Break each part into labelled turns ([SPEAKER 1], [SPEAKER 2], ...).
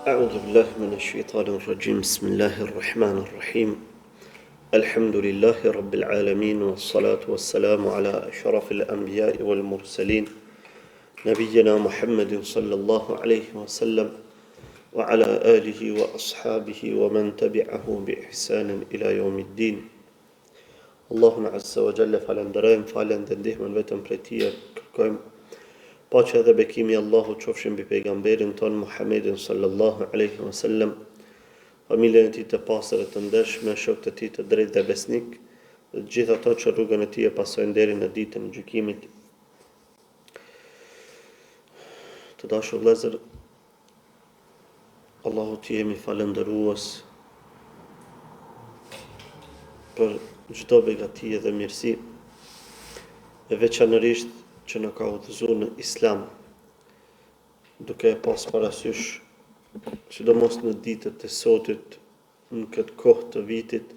[SPEAKER 1] أعوذ بالله من الشيطان الرجيم بسم الله الرحمن الرحيم الحمد لله رب العالمين والصلاة والسلام على أشرف الأنبياء والمرسلين نبينا محمد صلى الله عليه وسلم وعلى آله وأصحابه ومن تبعه بإحسان إلى يوم الدين اللهم عز وجل falënderojmë falën dhe ndihmën vetëm prej Tij kërkojmë paqja dhe bekimi i Allahut qofshin mbi pejgamberin ton Muhammedin sallallahu alaihi wasallam, familjen e tij të pastër e të ndershme, shokët e tij të drejtë dhe besnik, dhe të gjithë ato që rrugën e tij e pasojnë deri në ditën e gjykimit. Të dashur vëllezër, Allahut jemi falëndërues për çdo begati dhe mirësi, e veçanërisht që në ka udhëzuar në Islam, duke pas parasysh, sidomos në ditët e sotit, në këtë kohë të vitit,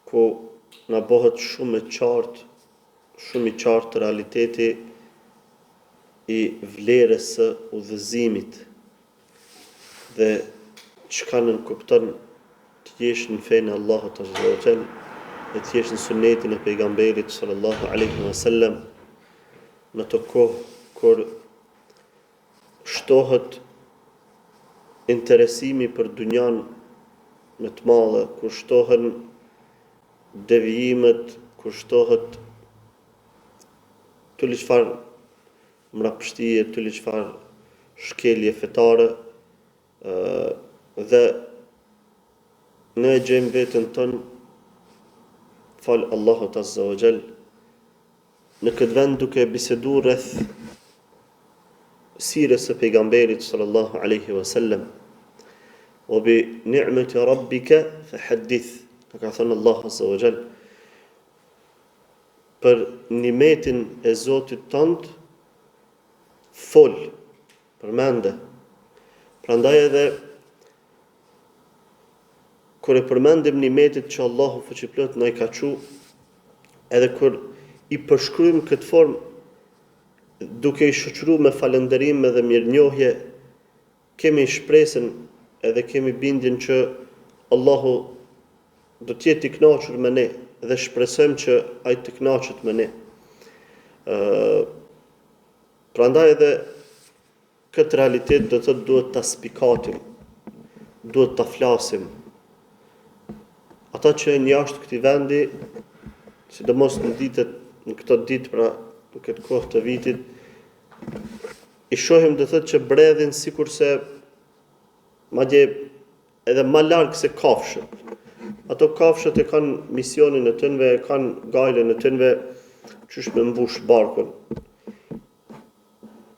[SPEAKER 1] ku na bëhet shumë i qartë realiteti i vlerës së udhëzimit dhe çka nënkupton të jesh në fenë e Allahut azza wa jall, dhe të jesh në sunetin e pejgamberit sallallahu alaihi wasallam, në të kohë kur shtohet interesimi për dunjan me të madhe, kur shtohen devijimet, kur shtohet të çfarë mrapshtije, të çfarë shkelje fetare, dhe ne gjejmë veten tonë fal Allahut azza wa jall në këtë vend duke biseduar rreth sirës së pejgamberit sallallahu alaihi wasallam. Wa bi ni'mati rabbika fahaddith, ka thënë Allah azza wa jall, për nimetin e Zotit tënd fol, përmende. Prandaj edhe kur e përmendim nimetit që Allahu fuqiplot na i ka qu, edhe kur i përshkruajmë këtë formë, duke i shoqëruar me falënderim dhe mirënjohje, kemi shpresën edhe kemi bindjen që Allahu do të jetë i kënaqur me ne dhe shpresojmë që ai të kënaqet me ne. Prandaj edhe këtë realitet do të duhet ta spikatim, duhet ta flasim. Ata që janë jashtë këtij vendi, sidomos në këto ditë, pra në këtë kohë të vitit, i shohim dhe thëtë që bredhin sikurse madje edhe më larg se kafshët. Ato kafshët e kanë misionin e tyre, e kanë gajlen e tyre, qysh me mbush barkun.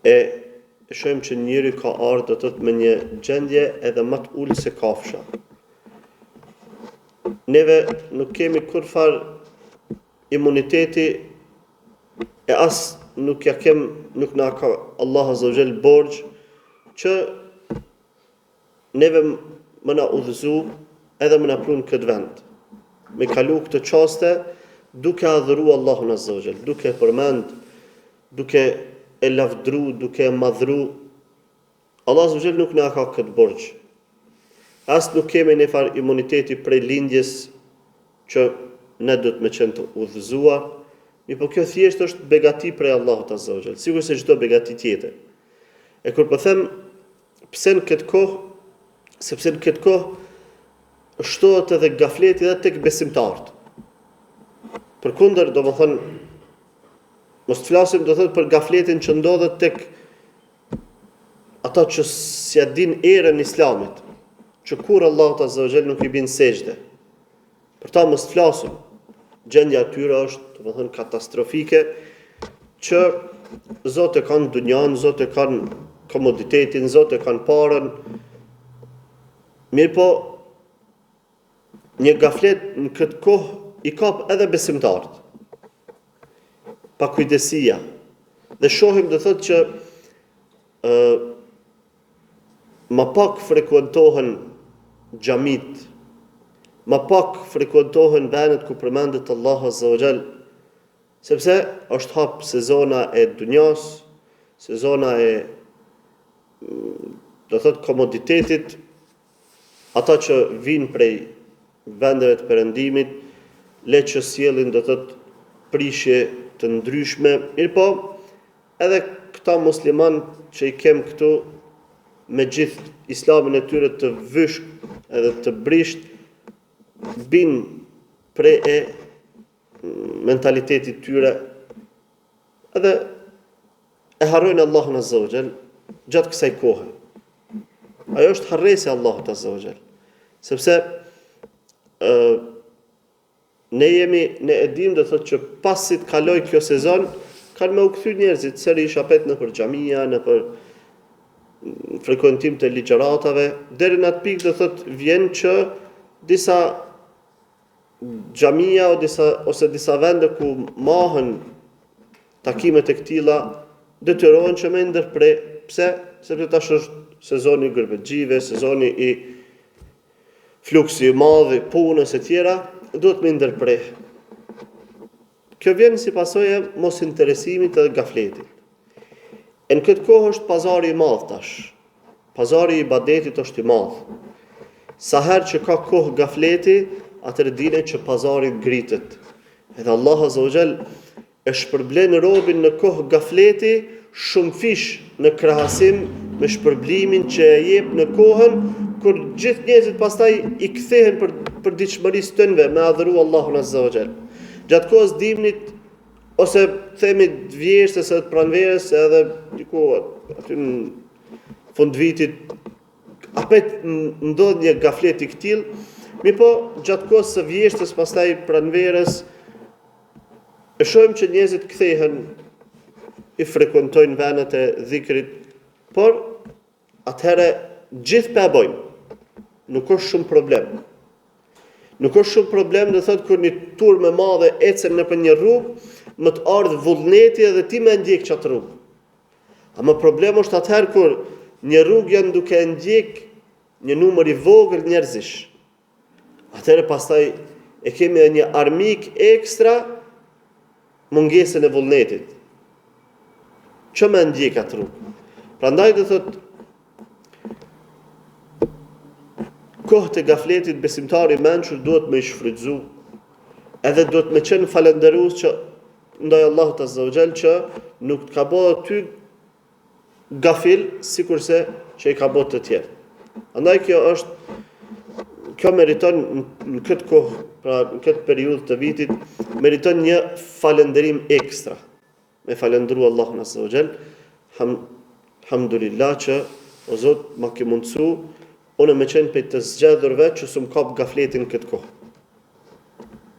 [SPEAKER 1] E shohim që njëri ka ardhur dhe thëtë me një gjendje edhe më të ulë se kafsha. Neve nuk kemi kurfar imuniteti e as nuk na ka Allah azza wa jall borxh që neve më na udhëzu edhe më na prun këtë vend. Me kalu këtë qaste duke adhuru Allahun azza wa jall, duke përmend, duke e lavdru, duke e madhru. Allah azza wa jall nuk na ka këtë borxh. As nuk kemi një farë imuniteti prej lindjes që ne do të me qenë të udhëzuar, po kjo thjesht është begati prej Allahut azza wa jall, sikur se çdo begati tjetër. E kur po them pse në këtë kohë, sepse në këtë kohë shtohet edhe gafleti edhe tek besimtarët. Përkundër, domethënë, mos të flasim do thotë për gafletin që ndodhet tek ata që s'ja din erën e Islamit, që kur Allahu azza wa jall nuk i bin sejdë. Për ta mos të flasim. Gjendja atyre është, domethënë, katastrofike, që Zoti e kanë dunjan, Zoti e kanë komoditetin, Zoti e kanë parën. Mirë po, një gaflet në këtë kohë i kap edhe besimtarët. Pa kujdesia. Dhe shohim dhe thotë që ma pak frekuentohen xhamit, ma pak frekuentohen vendet ku përmendet Allah azza wa jall, sepse është hap sezona e dunjas, sezona e do thot komoditetit, ata që vinë prej vendeve të perëndimit, le që sjellin do thot prishje të ndryshme, mirë po, edhe këta musliman që i kem këtu me gjithë islamin e tyre të vyshk edhe të brisht, bin prej e mentalitetit tyre edhe e harrojnë Allahun Azza wa Jall gjatë kësaj kohe. Ajo është harresi Allahut Azza wa Jall. Sepse ne e dim do thotë që pasi të kaloj kjo sezon, kanë me u kthy njerëzit sërish apet në për xhamia, në për frekuentim të ligjëratave, deri në atë pikë do thotë vjen që disa xhamia ose disa vende ku mahen takimet e këtilla detyrohen që me ndërprej. Pse? Sepse tash është sezoni i gërbëxhive, sezoni i fluksi i madh i punës e tjera, duhet me ndërprej. Kjo vjen si pasojë mos interesimit dhe gafletit. E në këtë kohë është pazari i madh tash. Pazari i ibadetit është i madh. Sa herë që ka kohë gafleti, atëherë dini që pazari ngritet. Edhe Allah Azza wa Jall e shpërblen robin në kohë gafleti shumë fish në krahasim me shpërblimin që e jep në kohën kur gjithë njerëzit pastaj i kthehen për ditëshmërisë tyre me adhuru Allahun Azza wa Jall. Gjatë kohës dimnit ose themi të vjeshtës së pranverës edhe diku aty në fund vitit apet ndodh një gaflet i këtill, mi po gjatë kohës së vjeshtës pastaj pranverës e shohim që njerëzit kthehen, i frekuentojnë vendet e dhikrit, por atëherë gjithë pa bojmë. Nuk është shumë problem. Nuk është shumë problem dhe thotë kur një turmë e madhe ecën nëpër një rrugë, më të ardh vullneti edhe ti më ndjek çat rrugë. Ama problemi është atëherë kur një rrugë janë duke ndjek një numër i vogël njerëzish. Atëherë pastaj e kemi një armik ekstra mungesën e vullnetit. Që më ndjek atë rrugë. Prandaj do thotë kohët e gafletit besimtari i mençur duhet me shfrytzu, edhe duhet me qenë falënderues që ndaj Allahut Azza wa Jall që nuk të ka bërë ty gafil sikurse që i ka bërë të tjerë. Andaj kjo meriton në këtë kohë, pra në këtë periudhë të vitit, meriton një falënderim ekstra. Me falëndëru Allahun Azza wa Jall, alhamdulillah që o Zot ma ke mundësu unë me qenë për të zgjedhurve që s'm kap gafletin këtë kohë.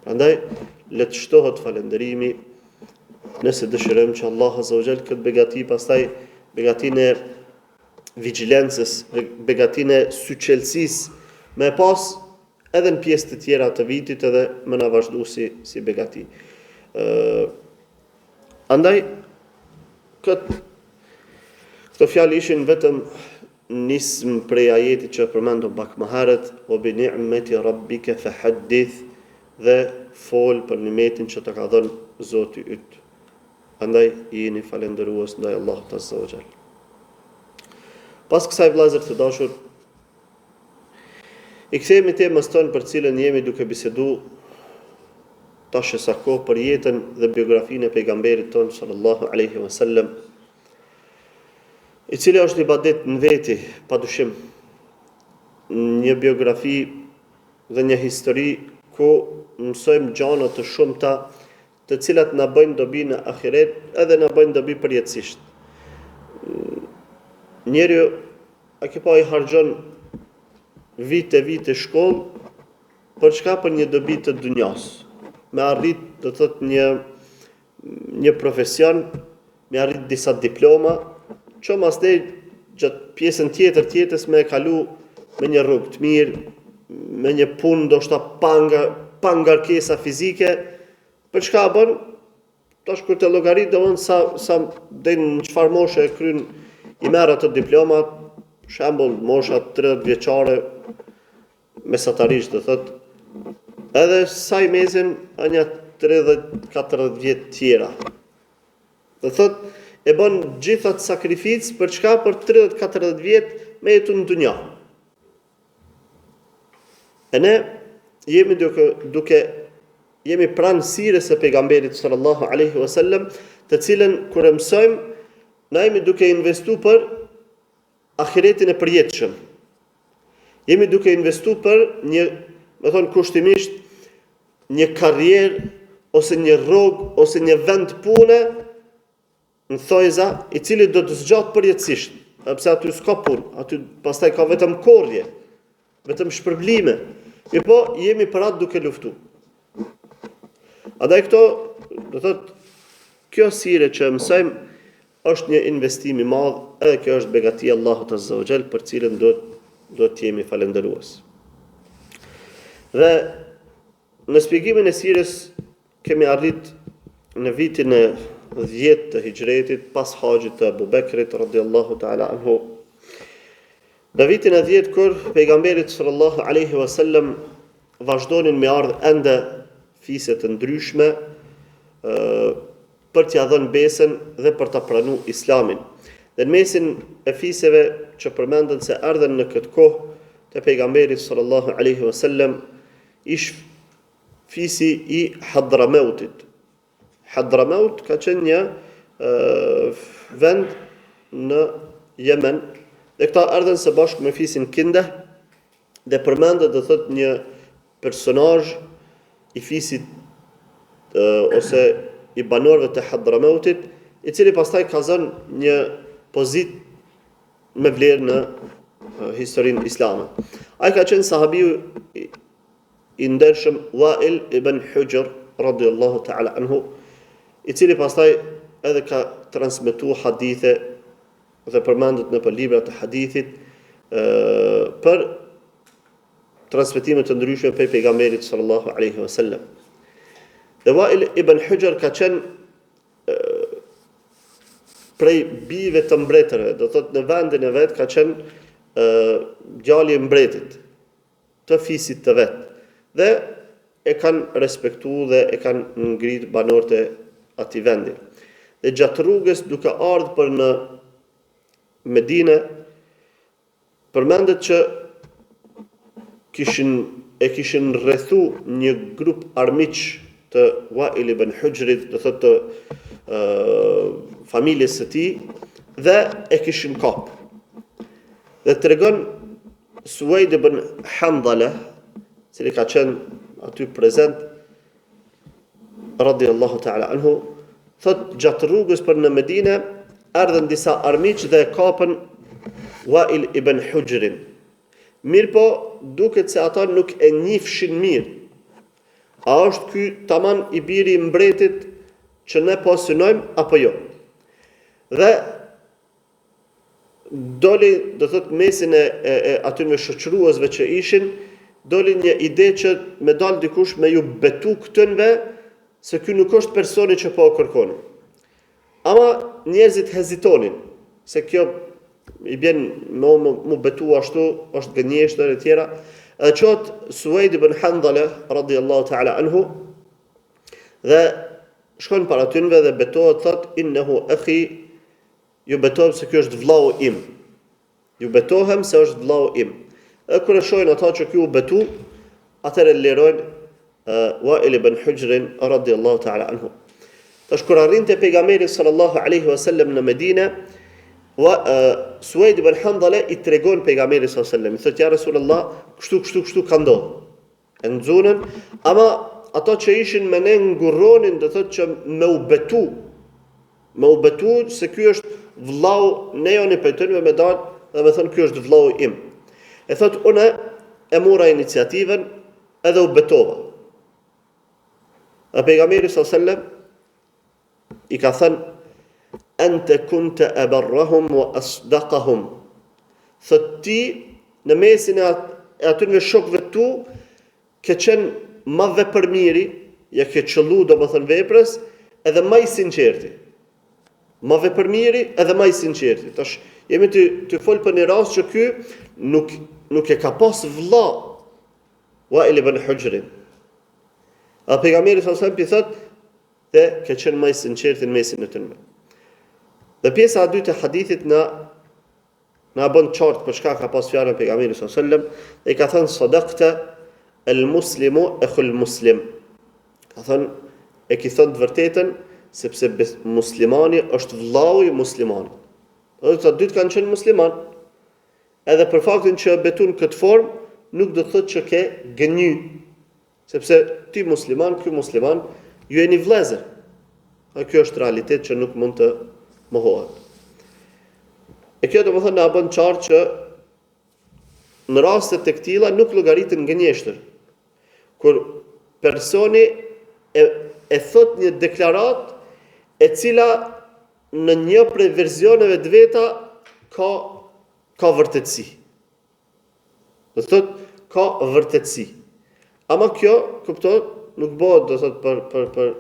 [SPEAKER 1] Prandaj le të shtohet falënderimi nëse dëshirojmë që Allah Azza wa Jall këtë begati, pastaj begatinë e vigjilencës, begatinë e syçelësisë me pas edhe në pjesë të tjera të vitit edhe më na vazhdu si begati. Andaj këto fjalë ishin vetëm nismë prej ajetit që përmendëm pak më herët, o bi ni'meti rabbike fahaddith, dhe fol për nimetin që të ka dhënë Zoti yt. Andaj jeni falëndërues ndaj Allahut Azza wa Jall. Pas kësaj vëllezër të dashur, i kthehemi temës tonë për cilën jemi duke bisedu tash sa kohë për jetën dhe biografinë e pejgamberit tonë sallallahu alaihi wasallam, i cili është ibadet në veti, padyshim, një biografi dhe një histori ku mësojmë gjëra të shumta, të cilat na bëjnë dobi në ahiret edhe na bëjnë dobi përjetësisht. Njeriu a ke pa i harxhon vite shkollë për çka? Për një dobi të dunjas, me arrit do të thotë një profesion, me arrit disa diploma, që masnej gjatë pjesën tjetër tjetës me e kalu me një rrugë të mirë, me një punë ndoshta pa ngarkesa fizike, për çka bën? Tash kur të llogarit domon sa deri në çfarë moshe e kryen i merr ato diplomat, për shembull mosha 30 vjeçare mesatarisht do thotë, edhe sa i mesin një 30-40 vjet tjera. Do thotë e bën gjithat sakrificë për çka? Për 30-40 vjet me jetu në dunja. E ne jemi jemi pranë sirës së pejgamberit sallallahu alaihi wasallam, të cilën kur e mësojmë, na jemi duke investu për ahiretin e përjetshëm. Jemi duke investu për një, me thonë kushtimisht, një karrierë ose një rrugë ose një vend pune në thojza i cili do të zgjatë përjetësisht, sepse aty s'ka punë, aty pastaj ka vetëm korrje, vetëm shpërblime. Po jemi për atë duke luftu. Andaj këto, do thotë, kjo sire që mësojmë është një investim i madh, edhe kjo është begatia Allahut Azza wa Jall, për cilën do të jemi falendërues. Dhe në shpjegimin e sirës kemi arrit në vitin e 10 të hijretit, pas haxhit të Abu Bekrit radhiyallahu ta'ala anhu. Në vitin e 10 kur pejgamberit sallallahu alaihi wasallam vazhdonin me ardh ende fise të ndryshme për t'ia dhënë besën dhe për ta pranuar Islamin. Dhe në mesin e fiseve që përmendën se ardhen në këtë kohë të pejgamberit sallallahu alaihi wasallam ish fisi i Hadramautit. Hadramaut ka qenë një vend në Yemen, dhe këta ardhen së bashku me fisin Kinda, dhe përmendet dhe thot një personazh i fisit ose i banorëve të Hadramautit, i cili pastaj ka zënë një pozit me vlerë në historinë islame. Ai ka qenë sahabiu i ndershëm Wa'il ibn Hujr radhiyallahu ta'ala anhu, i cili pastaj edhe ka transmetuar hadithe dhe përmendet në për libra të hadithit për transmetime të ndryshme për pejgamberit sallallahu alaihi wasallam. Dhe Wa'il ibn Hujr ka qenë prej bijve të mbretërve, do thot në vendin e vet ka qenë djali i mbretit të fisit të vet. Dhe e kanë respektuar dhe e kanë ngrit banorët e atij vendi. Dhe gjatë rrugës duke ardhur për në Medinë, përmendet që kishin rrethu një grup armiq të Wa'il ibn Hujrit, do thotë familjes së tij, dhe e kishin kap. Dhe tregon Suwaid ibn Handala, cili ka qenë aty prezent radhiyallahu ta'ala anhu, thot gjatë rrugës për në Medinë ardhen disa armiq dhe kapën Wa'il ibn Hujrin. Mirë po, duket se ata nuk e njihshin mirë. A është ky taman i biri i mbretit që ne po synojmë apo jo? Dhe doli, do thot mesin e atyre shoqëruesve që ishin, doli një ide që me dal dikush me ju betu këtënve se ky nuk është personi që po kërkon. Ama njerëzit hezitonin, se kjo i bjen mu betu ashtu, është gënjeshtër e tjera. Edhe qoftë Suwaid ibn Handala radhiyallahu ta'ala anhu, dhe shkon para tynve dhe betohet, thot innehu akhi, ju betohem se kjo është vllau im. Ju betohem se është vllau im. Dhe kur e shohin ata që ky u betu, atëherë lirojnë Wa'il ibn Hujrin radhiyallahu ta'ala anhu. Tash kur arrinte pejgamberi sallallahu alaihi wasallam në Medinë, Suwaid ibn Handala i tregon pejgamberit sallallahu alaihi wasallam, i thotë ja Rasulullah, kështu ka ndodhur. E nxunën, ama ata që ishin me ne ngurronin, do thotë që me u betu se ky është vllau, ne joni për tënve me dal dhe me thonë ky është vllau im. E thotë unë e mora iniciativën edhe u betova. Dhe pejgamberi sallallahu alaihi wasallam i ka thënë ente kunte abarrahum wa asdaqahum. Thot ti në mesin e atyre shokëve tu ke qenë më vepërmiri, ja ke qëllu do më thënë veprës, edhe më i sinqerti. Më vepërmiri edhe më i sinqerti. Tash jemi të folë për një rast që ky nuk e ka pas vlla Wa'il ibn Hujrin. A pejgamberi sallallahu alaihi wasallam i thot dhe ke qenë më i sinqerti në mesin e tyre. Dhe pjesa e dytë e hadithit na bën qartë për çka ka pas fjalën pejgamberi sallallahu alajhi wasallam, dhe i ka thënë sadaqta al-muslimu akhul muslim. Ka thënë e ki thënë të vërtetën, sepse muslimani është vllau i muslimanit. Dhe të dytë kanë qenë musliman. Edhe për faktin që betun këtë formë, nuk do të thotë që ke gënjy, sepse ti musliman, ky musliman, ju jeni vëllezër. A kjo është realitet që nuk mund të mohohet. E kjo do të thonë na bën qartë që në rastet e këtilla nuk llogaritën gënjeshtër. Kur personi e thot një deklarat e cila në një prej versioneve të veta ka vërtetësi. Do thotë ka vërtetësi. Ama kjo, kuptohet, nuk bëhet do thotë për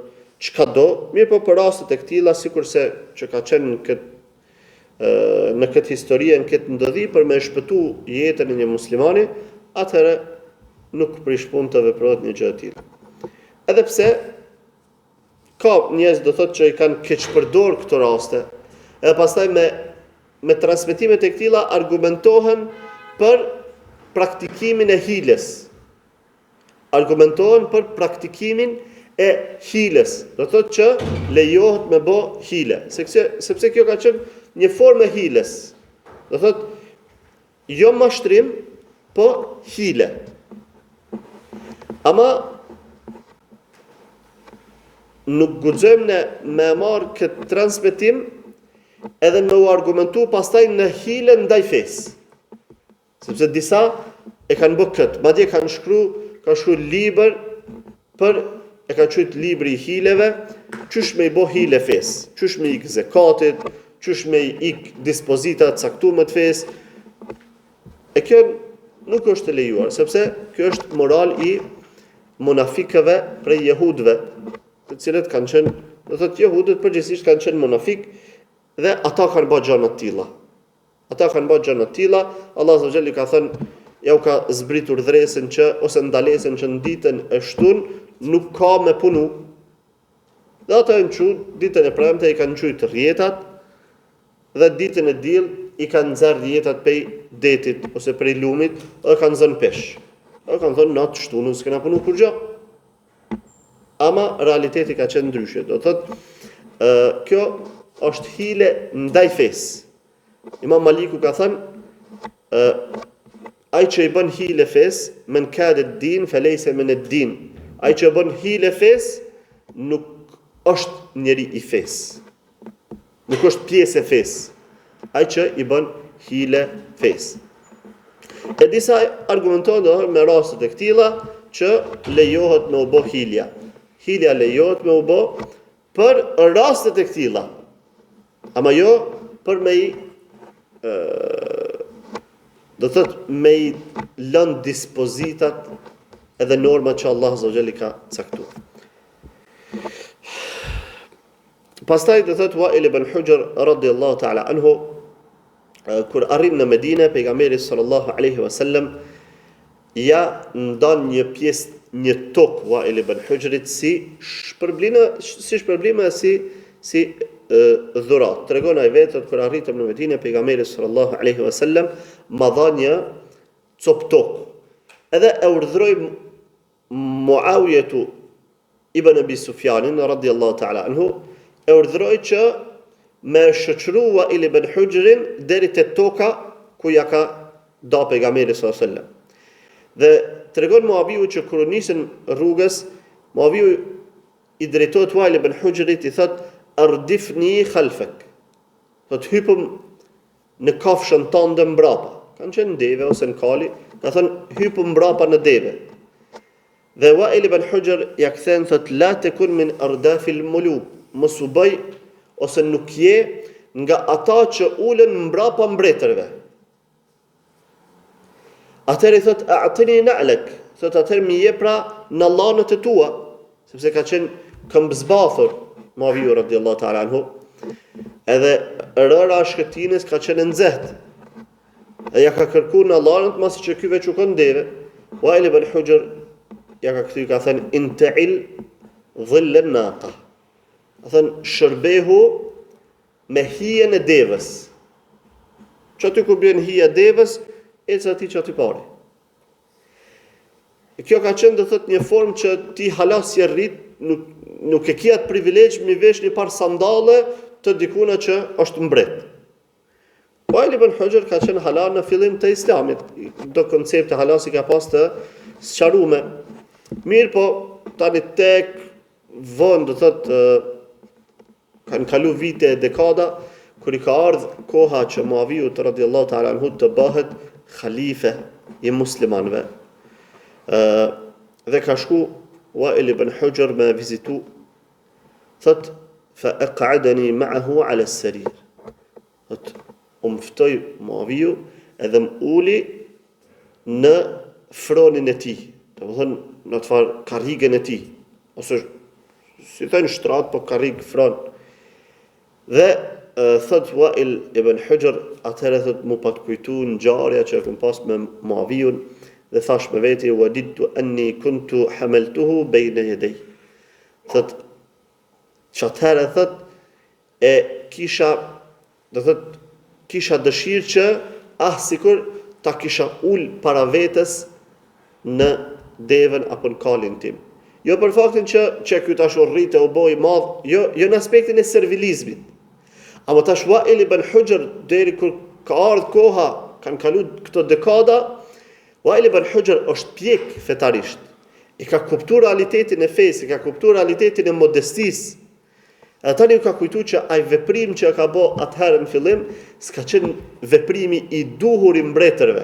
[SPEAKER 1] çka do, mirë po për rastet e këtilla, sikurse që ka qenë në këtë histori, në këtë ndodhi për me shpëtu jetën e një muslimani, atëherë nuk prish punë të veprohet një gjë e tillë. Edhe pse ka njerëz do thotë që i kanë keqpërdor këto raste, edhe pastaj me transmetimet e këtilla argumentohen për praktikimin e hiles. Argumentohen për praktikimin e hiles. Do thotë që lejohet me bë hile, sepse kjo ka qenë një formë e hiles. Do thotë jo mashtrim, po hile. Ama nuk guxojmë ne me marr këtë transmetim edhe me u argumentu pastaj në hile ndaj fesë. Sepse disa e kanë bërë këtë, madje kanë shkruar libër e kanë quajtur libri i hileve, çysh me i bë hile fesë, çysh me ik zakatit, çysh me ik dispozita të caktuara të fesë. E kjo nuk është e lejuar, sepse kjo është moral i munafikëve prej jehudëve, të cilët kanë qenë, do thotë jehudët përgjithsisht kanë qenë munafik dhe ata kanë bërë gjëra të tilla. Ata kanë bërë gjëra të tilla, Allah azza wa jalla ka thënë, ja u ka zbritur dhresën që ose ndalesën që në ditën e shtun nuk ka me punu. Dhe ata e në ditën e premte i kanë qujtë rjetat, dhe ditën e diell i kanë nxerr rjetat prej detit ose prej lumit dhe kanë zënë pesh. Dhe kanë thënë natë shtunën s'kena punu kur gjë. Ama realiteti ka qenë ndryshe. Do thotë kjo është hile ndaj fesë. Imam Maliku ka thënë ai që i bën hile fesë, men kadet din felejse men e din. Ai që bën hile fesë nuk është njeri i fesë. Nuk është pjesë e fesë. Ai që i bën hile fesë. E disa argumentojnë me rastet e këtilla që lejohet me u bë hilja. Hilja lejohet me u bë për rastet e këtilla. Ama jo për me i do thotë me i lënë dispozitat edhe normat që Allah azza wa jalla ka caktuar. Pastaj do thotë Wa'il ibn Hujr radhiyallahu ta'ala anhu, kur arrin në Medinë, pejgamberi sallallahu alaihi wasallam ja ndan një pjesë, një tokë Wa'il ibn Hujrit si shpërblime, si dhurat. Tregon ai vetë kur arritëm në Medinë, pejgamberi sallallahu alaihi wasallam ma dha një cop tokë. Edhe e urdhroi Muawiyatu ibn Abi Sufjanin radhiyallahu ta'ala anhu, e urdhroi që me shoqëru Wa'il ibn Hujrin deri te toka ku ja ka da pejgamberi sallallahu alaihi wasallam. Dhe tregon Muawiu që kur nisën rrugës, Muawiu i drejtohet Wa'il ibn Hujrit, i thot ardifni khalfak. Thot hypëm në kafshën tënde mbrapa. Kanë qenë deve ose në kali, ka thënë hypëm mbrapa në deve. Dhe Wa'il ibn Hujr ja kthen, thot la takun min ardafil muluk, mos u bëj ose nuk je nga ata që ulen mbrapa mbretërve. Atëherë i thot a'tini na'lak, thot atëherë më jep pra në llanët e tua, sepse ka qenë këmbëzbathur Muawiu radhiyallahu ta'ala anhu. Edhe rëra shkëtinës ka qenë nxehtë. E ja ka kërkuar në llanët mos që ky veç u këndeve. Wa'il ibn Hujr ja ka kthy, ka thënë inta'il dhill an-naqa. Ka thënë shërbehu me hijen e devës. Që aty ku bjen hija devës, ecë ati që aty pari. E kjo ka qenë, dhe thot, një formë që ti halas je rrit, nuk e kia të privilegj mi vesh një par sandale të dikuna që është mbret. Wail ibn Hujr ka qenë halal në fillim të islamit. Do koncepte halas i ka pas të sqarume. Mirë po, tani tek vend, do thot, kanë kalu vite e dekada, kur i ka ardhur koha që Muaviu radhiyallahu ta'ala anhu të bëhet khalife i muslimanëve. Dhe ka shku Wail ibn Hujr me vizitu, thot, fa aq'adani ma'ahu ala as-sarir. Thot, mftoi Muaviu edhe më uli në fronin e tij, domethënë në të farë karrigën e tij, ose si thënë shtrat, po karrig fron. Dhe thot Wail ibn Hujr, atëherë thot mu pat kujtu ngjarja që e kam pas me Muaviun, dhe thash me veti, wadidtu anni kuntu hamaltuhu bayna yaday. Thot, çatëherë thot, e kisha, do thot, kisha dëshirë që sikur ta kisha ul para vetes në devën apo në kalin tim. Jo për faktin që ky tash u rritë u boi madh, jo në aspektin e servilizmit. Ama tash Wail ibn Hujr deri kur ka ardhur koha, kanë kalu këto dekada, Wail ibn Hujr është pjek fetarisht. I ka kuptuar realitetin e fesë, i ka kuptuar realitetin e modestisë. Edhe tani u ka kujtu që ai veprim që ka bë atëherë në fillim, s'ka qenë veprimi i duhur i mbretërve.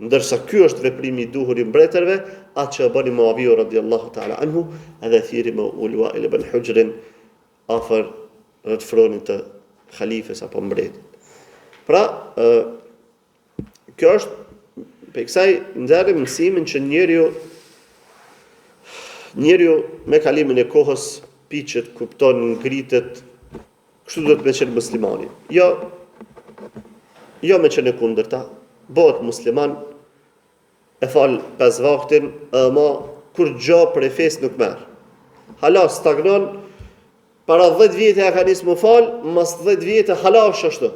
[SPEAKER 1] Ndërsa ky është veprimi i duhur i mbretërve, atë që bëni Muaviu radhiyallahu ta'ala anhu, edhe thiri me Wail ibn Hujrin afër të fronit të khalifes apo mbretit. Pra, kjo është për kësaj nxjerrim mësimin që njeriu me kalimin e kohës piqet, kupton, ngritet, kështu do të me qenë muslimani. Jo me qenë e kundërta, bëhet musliman, e fal 5 vaktin, ma kur gjë për e fesë nuk merr. Hala stagnon, para 10 vjetë ka nisë më fal, mas 10 vjetë hala është ashtu.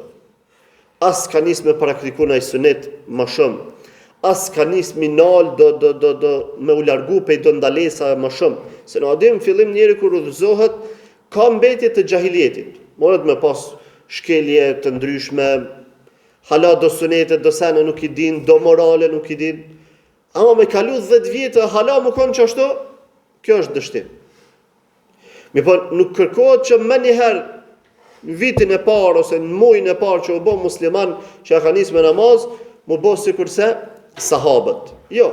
[SPEAKER 1] As ka nisë me praktiku në sunet më shumë. As ka nisë minal do me u largu pe do ndalesa më shumë. Se në adim fillim njeri kur udhëzohet, ka mbetje të gjahiljetit. Moret me pas shkelje të ndryshme, hala do sunetet, do sene nuk i din, do morale nuk i din. Ama me kalu 10 vjetë, hala më konë që ashtu, kjo është dështim. Mi po nuk kërkohet që më njëherë, në vitin e parë, ose në muajin e parë që u bo musliman, që ka nisë me namaz, mu bo si kurse sahabët. Jo,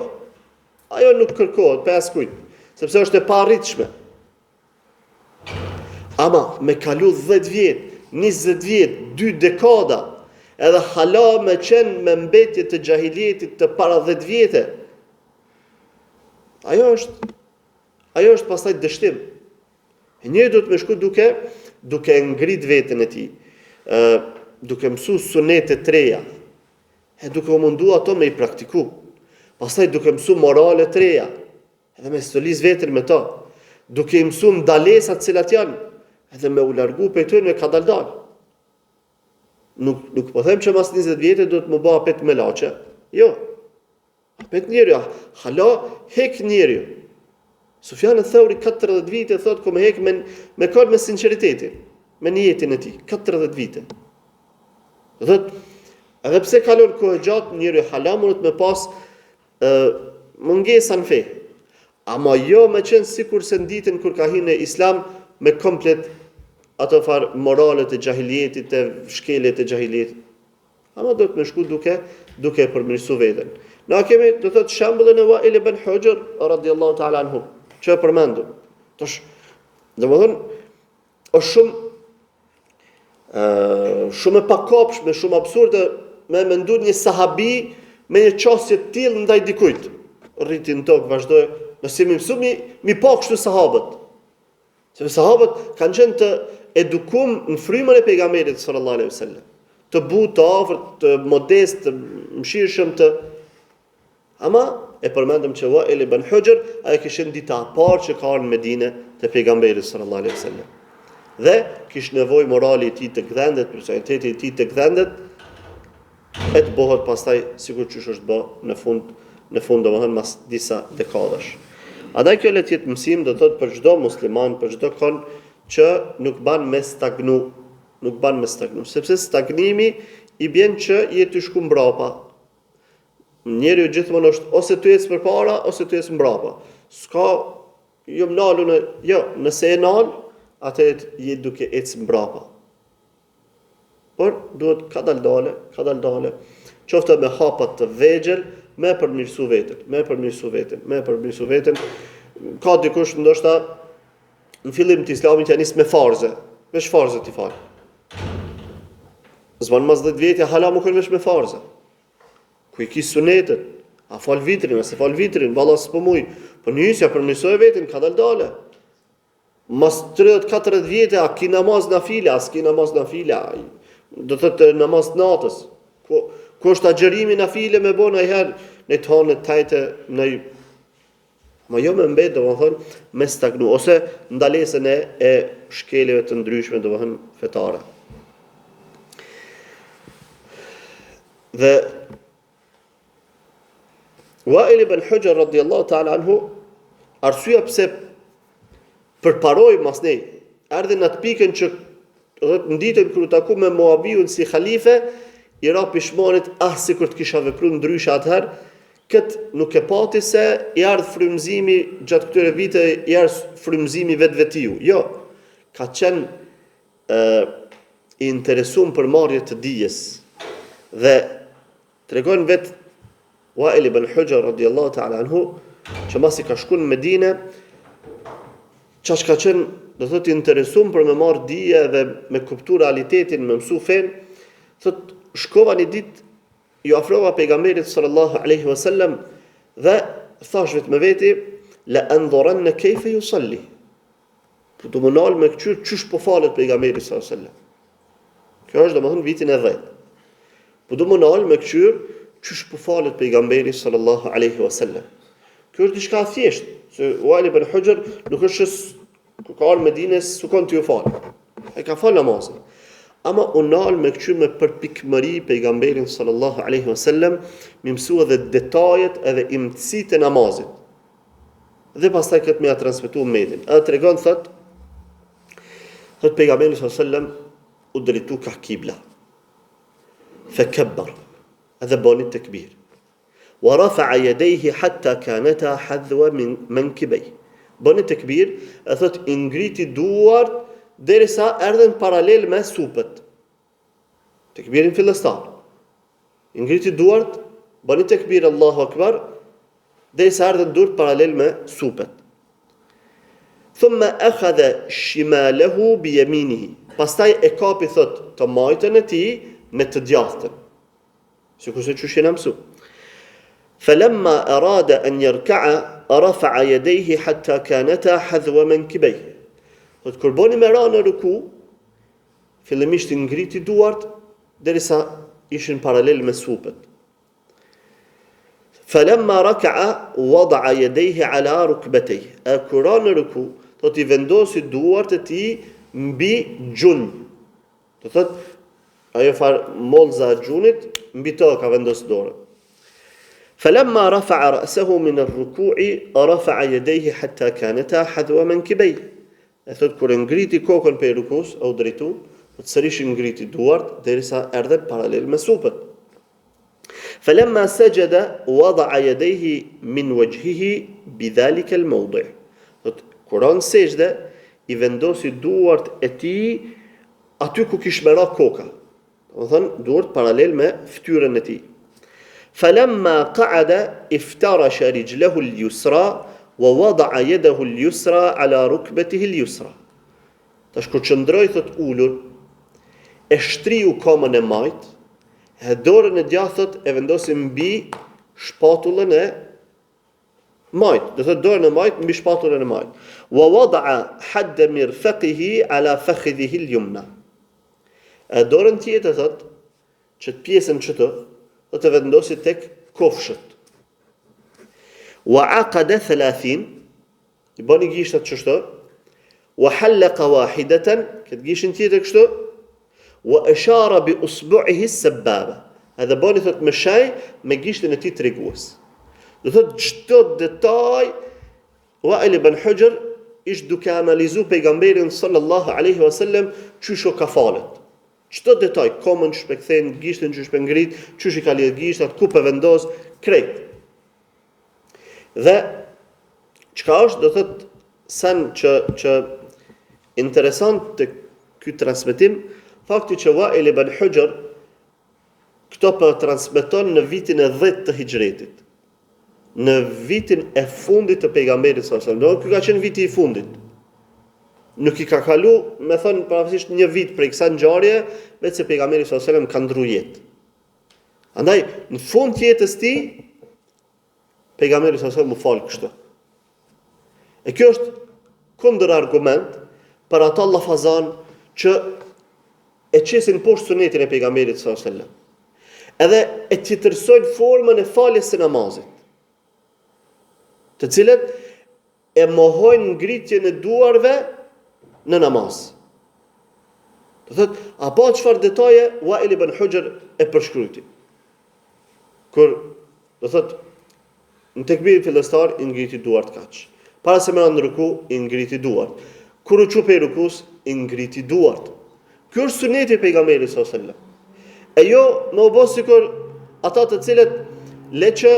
[SPEAKER 1] ajo nuk kërkohet, për askujt, sepse është e parritshme. Ama me kalu 10 vjetë, 20 vjetë, 2 dekada, edhe hala me qenë me mbetje të gjahiljetit të para 10 vjetë, ajo është pastaj dështim. E njëri do të me shku duke ngrit veten e tij, duke mësu sunetet të reja, e duke u mundu ato me i praktiku. Pastaj duke mësu morale të reja, edhe me stolis veten me to, duke i mësu ndalesat cilat janë, edhe me u largu për të me ka daldal. Nuk po them që mas 20 vjetë do të më bëha pet me lache. Jo. Pet njeriu, hala hek njeriu. Sufjan al-Thauri 40 vite thot ku me hek me kod me sinqeritetin, me niyetin e tij, 40 vite. Thot, edhe pse kalon kohë gjatë, njeriu hala mund të me pas mungesa në fe. Ama jo me qenë sikur se në ditën kur ka hyrë në Islam me komplet ato far moralet e gjahiljetit, e shkelet e gjahiljetit. Ama do të me shku duke përmirësu veten. Na kemi, do thot, shembullin e Wail ibn Hujr radhiyallahu ta'ala anhu, që e përmendum. Tash, domethënë, është shumë e pakopshme, shumë absurde me menduar një sahabi me një çështje të tillë ndaj dikujt. Rriti në tokë, vazhdoi, nëse mi mësu mi pa kështu sahabët. Sepse sahabët kanë qenë të edukum në frymën e pejgamberit sallallahu alaihi wasallam. Të butë, të afërt, të modest, të mëshirshëm, ama e përmendëm që Wail ibn Hujr ai kishte dita parë që ka në Medinë te pejgamberi sallallahu alaihi wasallam. Dhe kish nevojë morali i tij të gdhendet, personaliteti i tij të gdhendet, e të bëhet pastaj sikur çysh është bë në fund domethënë mas disa dekadash. Andaj kjo le të jetë mësim, do thotë për çdo musliman, për çdo kon që nuk ban me stagnu, sepse stagnimi i bën që je të shku mbrapa. Njeriu gjithmonë është ose ty ec përpara ose ty ec mbrapa. S'ka jo mnalun, jo, nëse e nal, atëherë je duke ec mbrapa. Por duhet kadal dale, qoftë me hapat të vegjël, me përmirësu veten. Ka dikush ndoshta në fillim të Islamit janë nis me farze, veç farze ti fal. Zban mas 10 vjet hala më veç me farze. Ku i ki sunetet, a fal vitrin, ose fal vitrin, valla s'po muj, po nisja përmirësoj veten, kadal dale. Mas 30-40 vjet a ki namaz nafile, as ki namaz nafile. Do thotë namaz natës. Ku është agjerimi nafile me bon ajher në të hanë të tajte në ma jo me mbet, domethënë, me stagnu, ose ndalesën e shkeleve të ndryshme, domethënë, fetare. Dhe Wa'il ibn Hujr radhiyallahu ta'ala anhu, arsyeja pse përparoi mas nej, erdhi në atë pikën që në ditën kur u taku me Muawiun si khalife, i ra pishmanit sikur të kisha vepruar ndryshe atëherë, këtë nuk e pati se i ardhë frymëzimi gjatë këtyre vite, i ardhë frymëzimi vetvetiu. Jo, ka qenë i interesuar për marrje të dijes. Dhe tregon vetë Wa'il ibn Hujr radhiyallahu ta'ala anhu, që masi ka shkuar në Medinë, çash ka qenë, do thotë, i interesuar për me marr dije dhe me kuptu realitetin, me mësu fen, thotë shkova një ditë, ju afrova pejgamberit sallallahu alaihi wasallam dhe thash vetë me veti, la anzuranna kayfa yusalli. Po do më nal me këqyr çysh po falet pejgamberi sallallahu alaihi wasallam. Kjo është domethënë vitin e 10. Po do më nal me këqyr çysh po falet pejgamberi sallallahu alaihi wasallam. Kjo është diçka thjesht, se Wa'il ibn Hujr nuk është ku ka në Medinë s'ukon të ju fal. Ai ka fal namazin. Ama unal me këqyr me përpikmëri pejgamberin sallallahu alaihi wasallam, më mësua edhe detajet edhe imtësitë e namazit. Dhe pastaj këtë më ia transmetua Medin. Ai tregon thot pejgamberi sallallahu alaihi wasallam u drejtu ka kibla. Fakabbar. Edhe bani takbir. Wa rafa'a yadayhi hatta kanata hadwa min mankibay. Bani takbir, e thot i ngriti duart derisa erdhen paralel me supët. Tekbirin fillestar. I ngriti duart, bani tekbir Allahu Akbar, derisa erdhen duart paralel me supët. Thumma akhadha shimalahu bi yaminihi. Pastaj e kapi thot të majtën e tij me të djathtën. Sikur se çush jena mësu. Falamma arada an yarka'a rafa'a yadayhi hatta kanata hadwa mankibayhi. Thot kur boni me ra në ruku, fillimisht i ngriti duart derisa ishin paralel me supët. Falamma raka'a wada'a yadayhi ala rukbatayhi. Kur ra në ruku, thot i vendosi duart e tij mbi gjunj. Do thot ajo molza e gjunit mbi to ka vendos dorën. فلما رفع رأسه من الركوع رفع يديه حتى كانتا حذو منكبيه. E thot kur ngriti kokën për rukus, au drejtu, të sërish ngriti duart derisa erdhen paralel me supët. فلما سجد وضع يديه من وجهه بذلك الموضع. Thot kur on sejdë i vendosi duart e tij aty ku kish me ra koka. Domethënë duart paralel me fytyrën e tij. فلما قعد افترش رجله اليسرى ووضع يده اليسرى على ركبته اليسرى. Tash kur qëndroi thot ulur, e shtriu komën e majt, e dorën e djathtë e vendosi mbi shpatullën e majt. Do thot dorën e majt mbi shpatullën e majt. Wa wada'a hadda mirfaqihi ala fakhidhihi al-yumna. E dorën tjetër thot që pjesën çto do të vendosi tek kofshët. Wa aqada 30, i bani gishtat çështë, wa halqa wahidatan, këtë gishin tjetër kështu, wa ashara bi usbu'ihi as-sababa. Edhe bani thot me shaj me gishtin e tij tregues. Do thot çdo detaj Wa'il ibn Hujr ish duke analizu pejgamberin sallallahu alaihi wasallam çysho ka falet. Çdo detaj, komën që shpekthejnë, gishtin që shpengrit, çysh I ka lidh gishtat, ku pe vendos, krejt. Dhe çka është do thot san që interesant të ky transmetim, fakti që Wa'il ibn Hujr këto për transmeton në vitin e 10 të hijretit. Në vitin e fundit të pejgamberit sallallahu alajhi wasallam. Ky ka qenë viti I fundit. Nuk I ka kalu, me thënë parafisisht një vit prej kësaj ngjarje, vetë se pejgamberi sallallahu alajhi wasallam ka ndruar jetë. Andaj në fund të jetës tij pejgamberi sallallahu alajhi wasallam u fal kështu. E kjo është kundër argument për ata llafazan që e qesin poshtë sunetin e pejgamberit sallallahu alajhi wasallam. Edhe e tjetërsojnë formën e faljes së namazit, të cilët e mohojnë ngritjen e duarve në namaz. Do thot, apo çfarë detaje Wa'il ibn Hujr e përshkryti. Kur do thot, në tekbirin fillestar I ngriti duart kaq. Para se me në ruku I ngriti duart. Kur u çupej rukus I ngriti duart. Ky është suneti I pejgamberit sallallahu alajhi wasallam. E jo më u bë sikur ata të cilët le që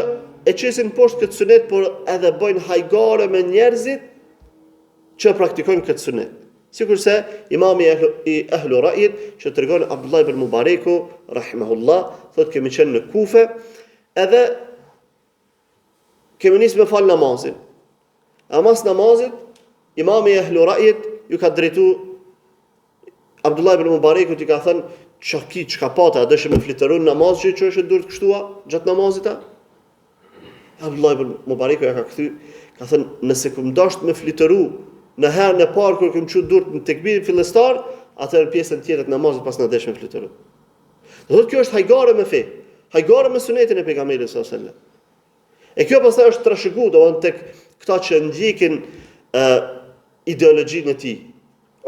[SPEAKER 1] e qesin poshtë këtë sunet, por edhe bëjnë hajgare me njerëzit që praktikojnë këtë sunet. Sikurse imami I Ahlu Ra'yit që tregon Abdullah ibn Mubareku rahimahullah, thotë kemi qenë në Kufe, edhe kemi nisë me fal namazin. A mas namazit, imami I Ahlu Ra'yit ju ka drejtu Abdullah ibn Mubareku t'i ka thënë çka pata, a dëshë me flitërun namaz që është dur të kështua gjatë namazit a? Abdullah ibn Mubareku ja ka kthy, ka thënë nëse kum dasht me flitëru në herën e parë kur kum çu durt në tekbirin fillestar, atëherë pjesën tjetër të namazit pas na desh me flitëru. Do thotë kjo është hajgare me fe, hajgare me sunetin e pejgamberit sallallahu alajhi wasallam. E kjo pastaj është trashëguar domthonë tek këta që ndjekin ideologjinë e tij.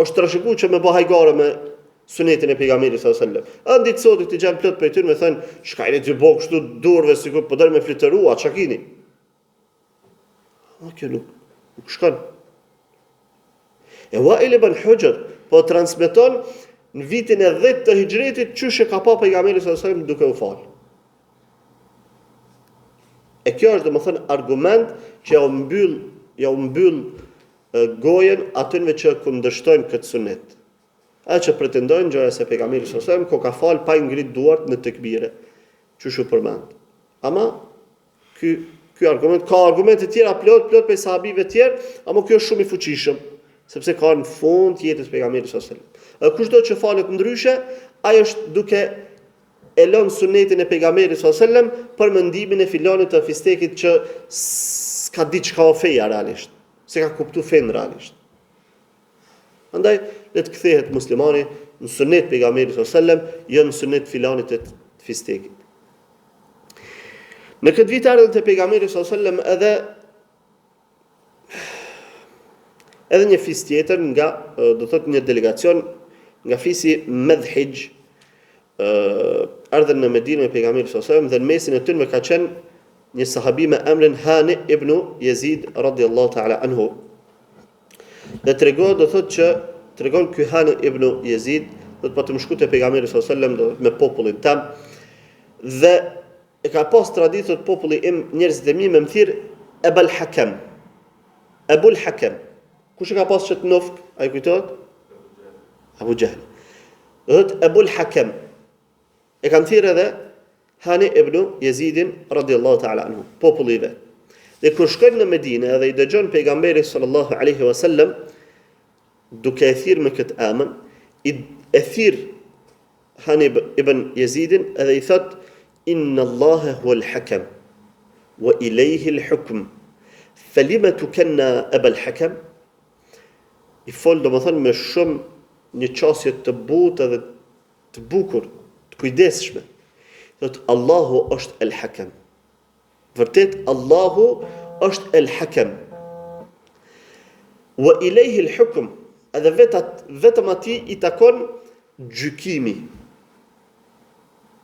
[SPEAKER 1] Është trashëguar që me bë hajgare me sunetin e pejgamberit sallallahu alajhi wasallam. Andi të sotit të gjan plot për tyre me thënë, "Shka jeni ti bë kështu durve sikur po dal me flitërua, çka keni?" Kjo nuk shkon. E Wa'il ibn Hujr po transmeton në vitin e 10 të hijretit çysh e ka pa pejgamberi sallallahu alajhi wasallam duke u fal. E kjo është domethënë argument që ja u mbyll gojen atyre që kundërshtojnë këtë sunet. Ata që pretendojnë gjëra se pejgamberi sallallahu alajhi wasallam ka fal pa I ngrit duart në tekbire, çu shu përmend. Ama ky argument ka argumente të tjera plot për sahabive të tjerë, ama ky është shumë I fuqishëm, sepse ka në fund të jetës pejgamberit sallallahu alajhi wasallam. Kushdo që falet ndryshe, ai është duke e lënë sunetin e pejgamberit sallallahu alajhi wasallam për mendimin e filanit të fistekit që s'ka diçka o feja realisht, se ka kuptuar fen realisht. Andaj le të kthehet muslimani në sunet pejgamberit sallallahu alajhi wasallam, jo në sunet filanit të fistekit. Në këtë vit ardhën të pejgamberit sallallahu alajhi wasallam edhe një fis tjetër nga do thot një delegacion nga fisi Madhhij ardhën në Medinë me pejgamberin sallallahu alajhi wasallam dhe në mesin e tyre ka qenë një sahabi me emrin Hani ibn Yazid radhiyallahu ta'ala anhu. Dhe tregon ky Hani ibn Yazid do të patë më shku te pejgamberi sallallahu alajhi wasallam me popullin tam dhe e ka pas traditë të populli im njerëzit e mi me më thirr Ebul Hakam. Ebul Hakam. Kush e ka pas çet nofk? Ai kujtohet? Abu Jahl. Ebul Hakam. E kanë thirrë edhe Hani ibn Yazidin radhiyallahu ta'ala anhu, populli I vet. Dhe kur shkojnë në Medinë dhe I dëgjon pejgamberin sallallahu alaihi wasallam duke e thirrë me këtë emër, e thirr Hani ibn Yazidin edhe I thot Inna Allaha huwa al-Hakam wa ilayhi al-hukm. Falima tukanna Aba al-Hakam? I fol domethënë me shumë një qasje të butë dhe të bukur, të kujdesshme. Thot Allahu është al-Hakam. Vërtet Allahu është al-Hakam. Wa ilayhi al-hukm. edhe vetëm atij i takon gjykimi.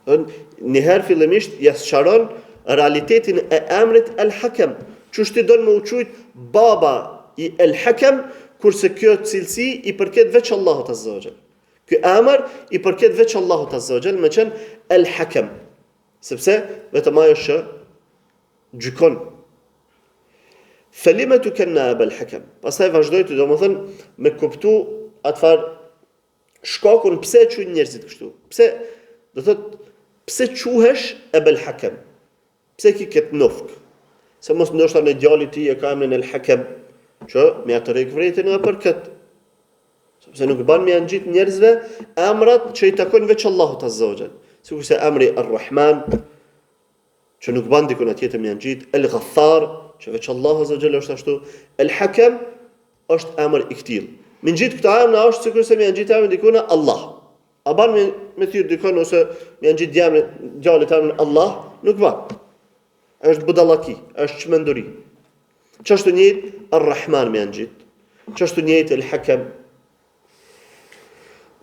[SPEAKER 1] Njëherë fillimisht ja sqaron realitetin e emrit El-Hakem. Çështi don me u quajt baba i El-Hakem, kurse kjo cilësi i përket veç Allahut Azza wa Jall. Ky emër i përket veç Allahut Azza wa Jall, me qenë El-Hakem, sepse vetëm ajo që gjykon. Felime tu kenna Abel Hakem. Pastaj vazhdoi të domethënë me kuptu atëfar shkakun pse e quajnë njerëzit kështu. Pse do thotë pse quhesh Abel Hakem? Pse ki këtë nofk? Se mos ndoshta në djali ti e ka emrin El Hakem, që me atë rrek vretin edhe për këtë. Sepse nuk ban me angjit njerëzve emrat që i takojnë veç Allahut Azza wa Jall. Sikurse emri Ar-Rahman, që nuk ban dikun atjetër me angjit, El-Ghaffar, që veç Allahu Azza wa Jall është ashtu, El-Hakem është emër i këtill. Me ngjit këta emra është sikurse me angjit emrin dikun Allah. A ban me thirr dikun ose me angjit djalit emrin Allah, nuk ban. Është budallaki, është çmenduri. Çështën njëjtë Ar-Rahman me angjit, çështën njëjtë El-Hakem.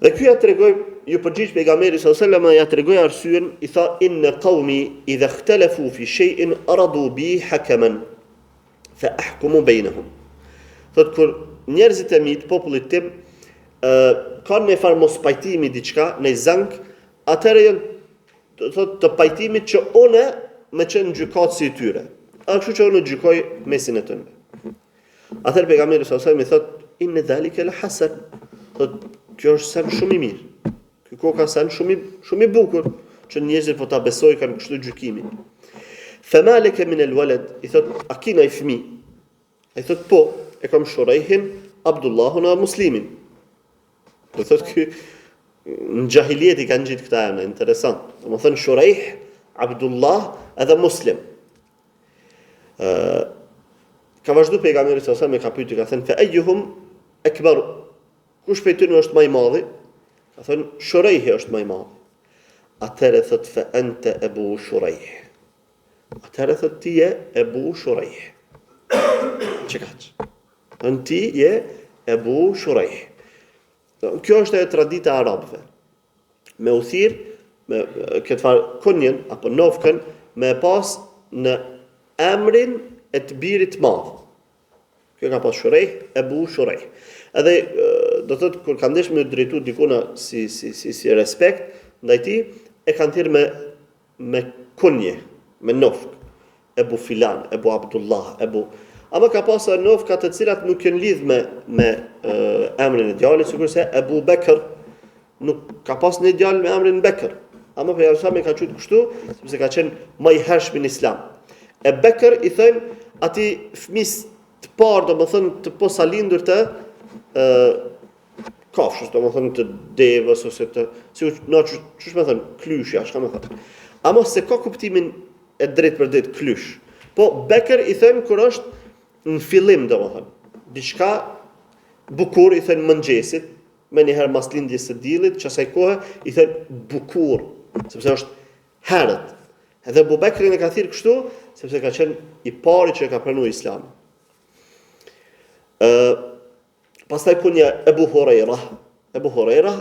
[SPEAKER 1] Dhe ky ja tregoi, ju përgjigj pejgamberi sallallahu alajhi wasallam, ja tregoi arsyen, i tha inna qaumi idha ikhtalafu fi shay'in aradu bi hakaman fa ahkumu bainahum. Thot kur njerëzit e mi të popullit tim kanë një farë mos pajtimi diçka në zank, atëherë janë thot të pajtimit që une me qenë gjykatësi i tyre. A kështu që unë gjykoj mesin e tyre. Atëherë pejgamberi sallallahu alajhi wasallam i thot inna dhalika la hasan. Thot kjo është sen shumë i mirë. Ky koka sen shumë i bukur që njerëzit po ta besojnë kanë kështu gjykimin. Fama laka min alwalad, i thot a kina i fëmijë? Ai thot po, e kam Shuraihin, Abdullahun e Muslimin. Do thot ky në jahiliet i kanë gjetë këta emra, interesant. Domethënë Shuraih, Abdullah edhe Muslim. Ka vazhdu pejgamberi sallallahu alajhi wasallam, ka pyetur, ka thënë fa ayyuhum akbar? Kush prej tyre është më i madhi? Ka thënë Shuraihi është më i madhi. Atëherë thot fa anta Abu Shuraih. Atëherë thot ti je Abu Shuraih. Çikaç. Ti je Abu Shuraih. Kjo është e tradita e arabëve. Me u thirr me këtë farë kunjen apo nofkën me pas në emrin e të birit madh. Kjo ka pas Shuraih, Abu Shuraih. Edhe do thotë kur kanë ndesh me drejtu dikuna si respekt ndaj tij, e kanë thirr me kunje, me nofk. Abu Filan, Abu Abdullah, Abu. Ama ka pasur nofka të cilat nuk kanë lidh me emrin e djalit, sikurse Abu Bekr nuk ka pas një djalë me emrin Bekr. Ama pejgamberi ka thënë kështu, sepse ka qenë më i hershëm në Islam. E Bekr i thënë atij fëmis të parë, domethënë të posalindur të kafshës, domethënë të devës ose të ç'është më thënë klyshja, çka më thënë. Ama se ka kuptimin e drejtë për drejtë klysh. Po Bekr i thënë kur është në fillim, domethënë diçka bukur, i thënë mëngjesit, me njëherë mas lindjes së diellit, që asaj kohe i thënë bukur, sepse është herët. Edhe Abu Bekrin e ka thirrë kështu, sepse ka qenë i pari që ka pranuar Islamin. Pastaj punja Abu Huraira. Abu Huraira,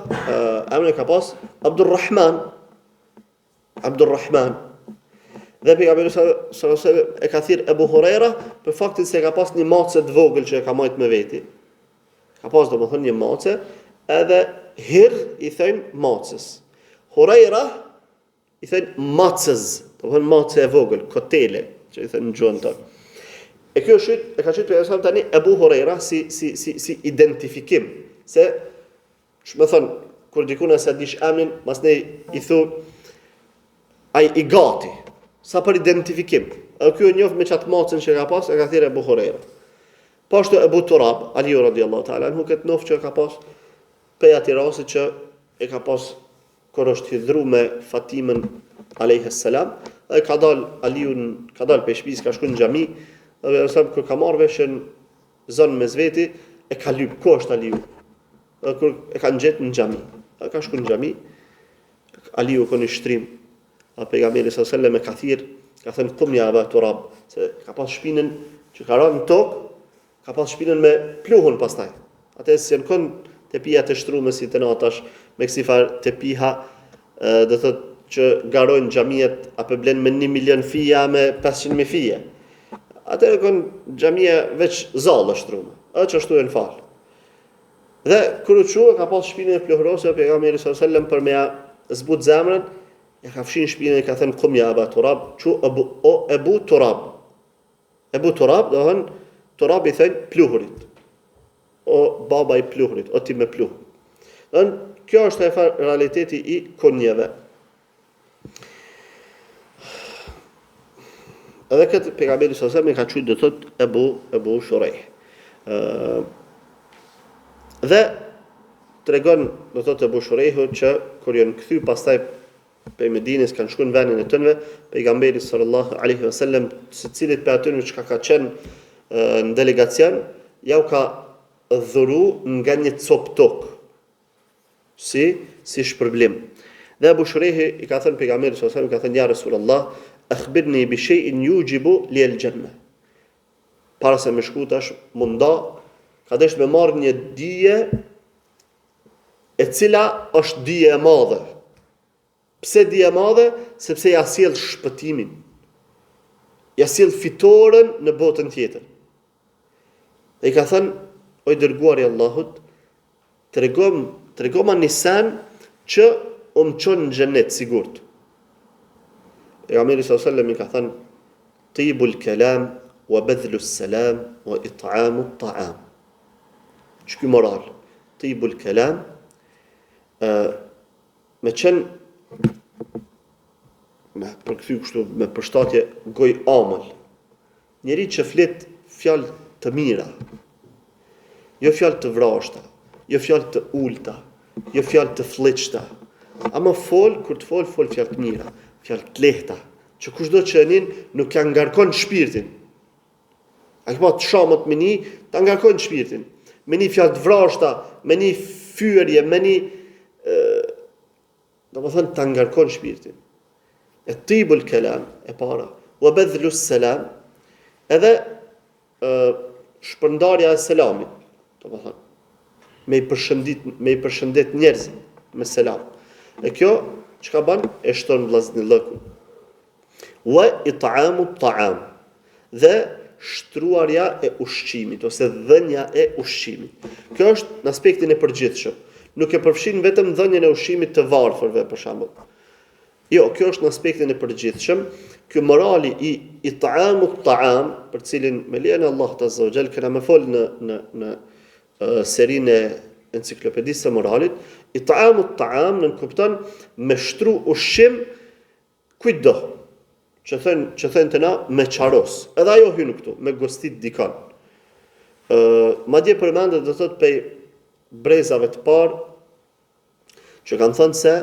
[SPEAKER 1] emri ka pas Abdurrahman. Dhe pejgamberi sallallahu alajhi wasallam e ka thirrë Abu Huraira për faktin se ka pas një macë të vogël që e ka marrë me veti. Ka pas domethënë një macë, edhe hir i thënë macës. Huraira i thënë macës, domethënë macë e vogël, kotele, që i thënë në gjuhën tonë. E kjo është e ka thënë pejgamberi tani Abu Huraira si identifikim, se ç'më thon kur dikuna sa dish emrin, mas ne i thu ai i gati, sa për identifikim. E kjo e njoh me çat macën që ka pas, e ka thirrë Abu Huraira. Po ashtu Abu Turab, Ali radhiyallahu ta'ala anhu, këtë njoh që ka pas pe ati rasti që e ka pas kur është hidhur me Fatimën alayhis salam, ai ka dal Aliun, ka dal pe shtëpis, ka shkuar në xhami, dhe sa kur ka marrë veshën zonë me zveti, e ka lyp ku është Aliu. Kur e kanë gjetë në xhami. Ka shkuar në xhami, Aliu ka në shtrim. Pejgamberi sallallahu alajhi wasallam e ka thirr, ka thënë qum ya Abu Turab, se ka pas shpinën që ka rënë në tokë, ka pas shpinën me pluhun pastaj. Atë se në kon tepia të shtrume si të natash, me kësi farë tepiha, dhe thot që garojnë xhamiat apo blen me 1 milion fija me 500.000 fije. Atë kon xhamia veç zallë shtrume. Që ashtu e në falë. Dhe kur u çua ka pas shpinën e plohrosur pejgamberi sallallahu alajhi wasallam për me ja zbut zemrën, ja ka fshin shpinën e ka thënë kum ya Aba Turab, çu Abu Turab. Abu Turab do thënë Turab i thënë pluhurit. O baba i pluhurit, o ti me pluh. Don kjo është e realiteti i konjeve. Edhe këtë pejgamberi sallallahu alajhi wasallam ka thënë do thot Abu Shurayh. Dhe tregon do thotë Abu Shurayhu që kur janë kthy pastaj pe Medinës kanë shkuar në vendin e tyre, pejgamberi sallallahu alaihi wasallam, secilit për atyre që ka qenë në delegacion, ja u ka dhuru nga një copë tokë. Si shpërblim. Dhe Abu Shurayhi i ka thënë pejgamberit sallallahu alaihi wasallam, ka thënë ja Rasulullah, akhbirni bi shay'in yujibu li al-janna. Para se më shkutash munda ka desh me marrë një dije e cila është dije e madhe. Pse dije e madhe? Sepse ja sjell shpëtimin. Ja sjell fitoren në botën tjetër. Dhe i ka thënë, o i dërguari i Allahut, tregoma një sen që më çon në xhenet sigurt. Pejgamberi sallallahu alaihi wasallam i ka thënë, tibul kalam wa badhlu salam wa it'amu at-ta'am. Që ky moral, tibul kalam, me qenë, me përkthy kështu, me përshtatje goj amël, njeri që flet fjalë të mira, jo fjalë të vrashta, jo fjalë të ulta, jo fjalë të fllëçta, ama kur të fol fjalë të mira, fjalë të lehta, që kushdo që nin nuk ja ngarkon shpirtin. Ai ka të shamët me një, ta ngarkon shpirtin. Me një fjalë të vrashta, me një fyerje, me një domethënë ta ngarkon shpirtin. E tibul kalam e para, wa badhlu salam, edhe shpërndarja e selamit, domethënë me i përshëndet njerëzit me selam. E kjo çka bën? E shton vllazëllëkun. Wa it'amu at-ta'am. Dhe shtruarja e ushqimit ose dhënia e ushqimit. Kjo është në aspektin e përgjithshëm. Nuk e përfshin vetëm dhënien e ushqimit të varfërve për shembull. Jo, kjo është në aspektin e përgjithshëm. Ky morali i it'amu at-ta'am, për cilin me lejen e Allahut azza wa jall kena më fol në serinë e enciklopedisë së moralit, it'amu at-ta'am në kupton me shtru ushqim kujtdo. Që thënë të na me qaros. Edhe ajo hynë këtu, me gostit dikan. Madje përmendet do thot pej brezave të parë, që kanë thënë se,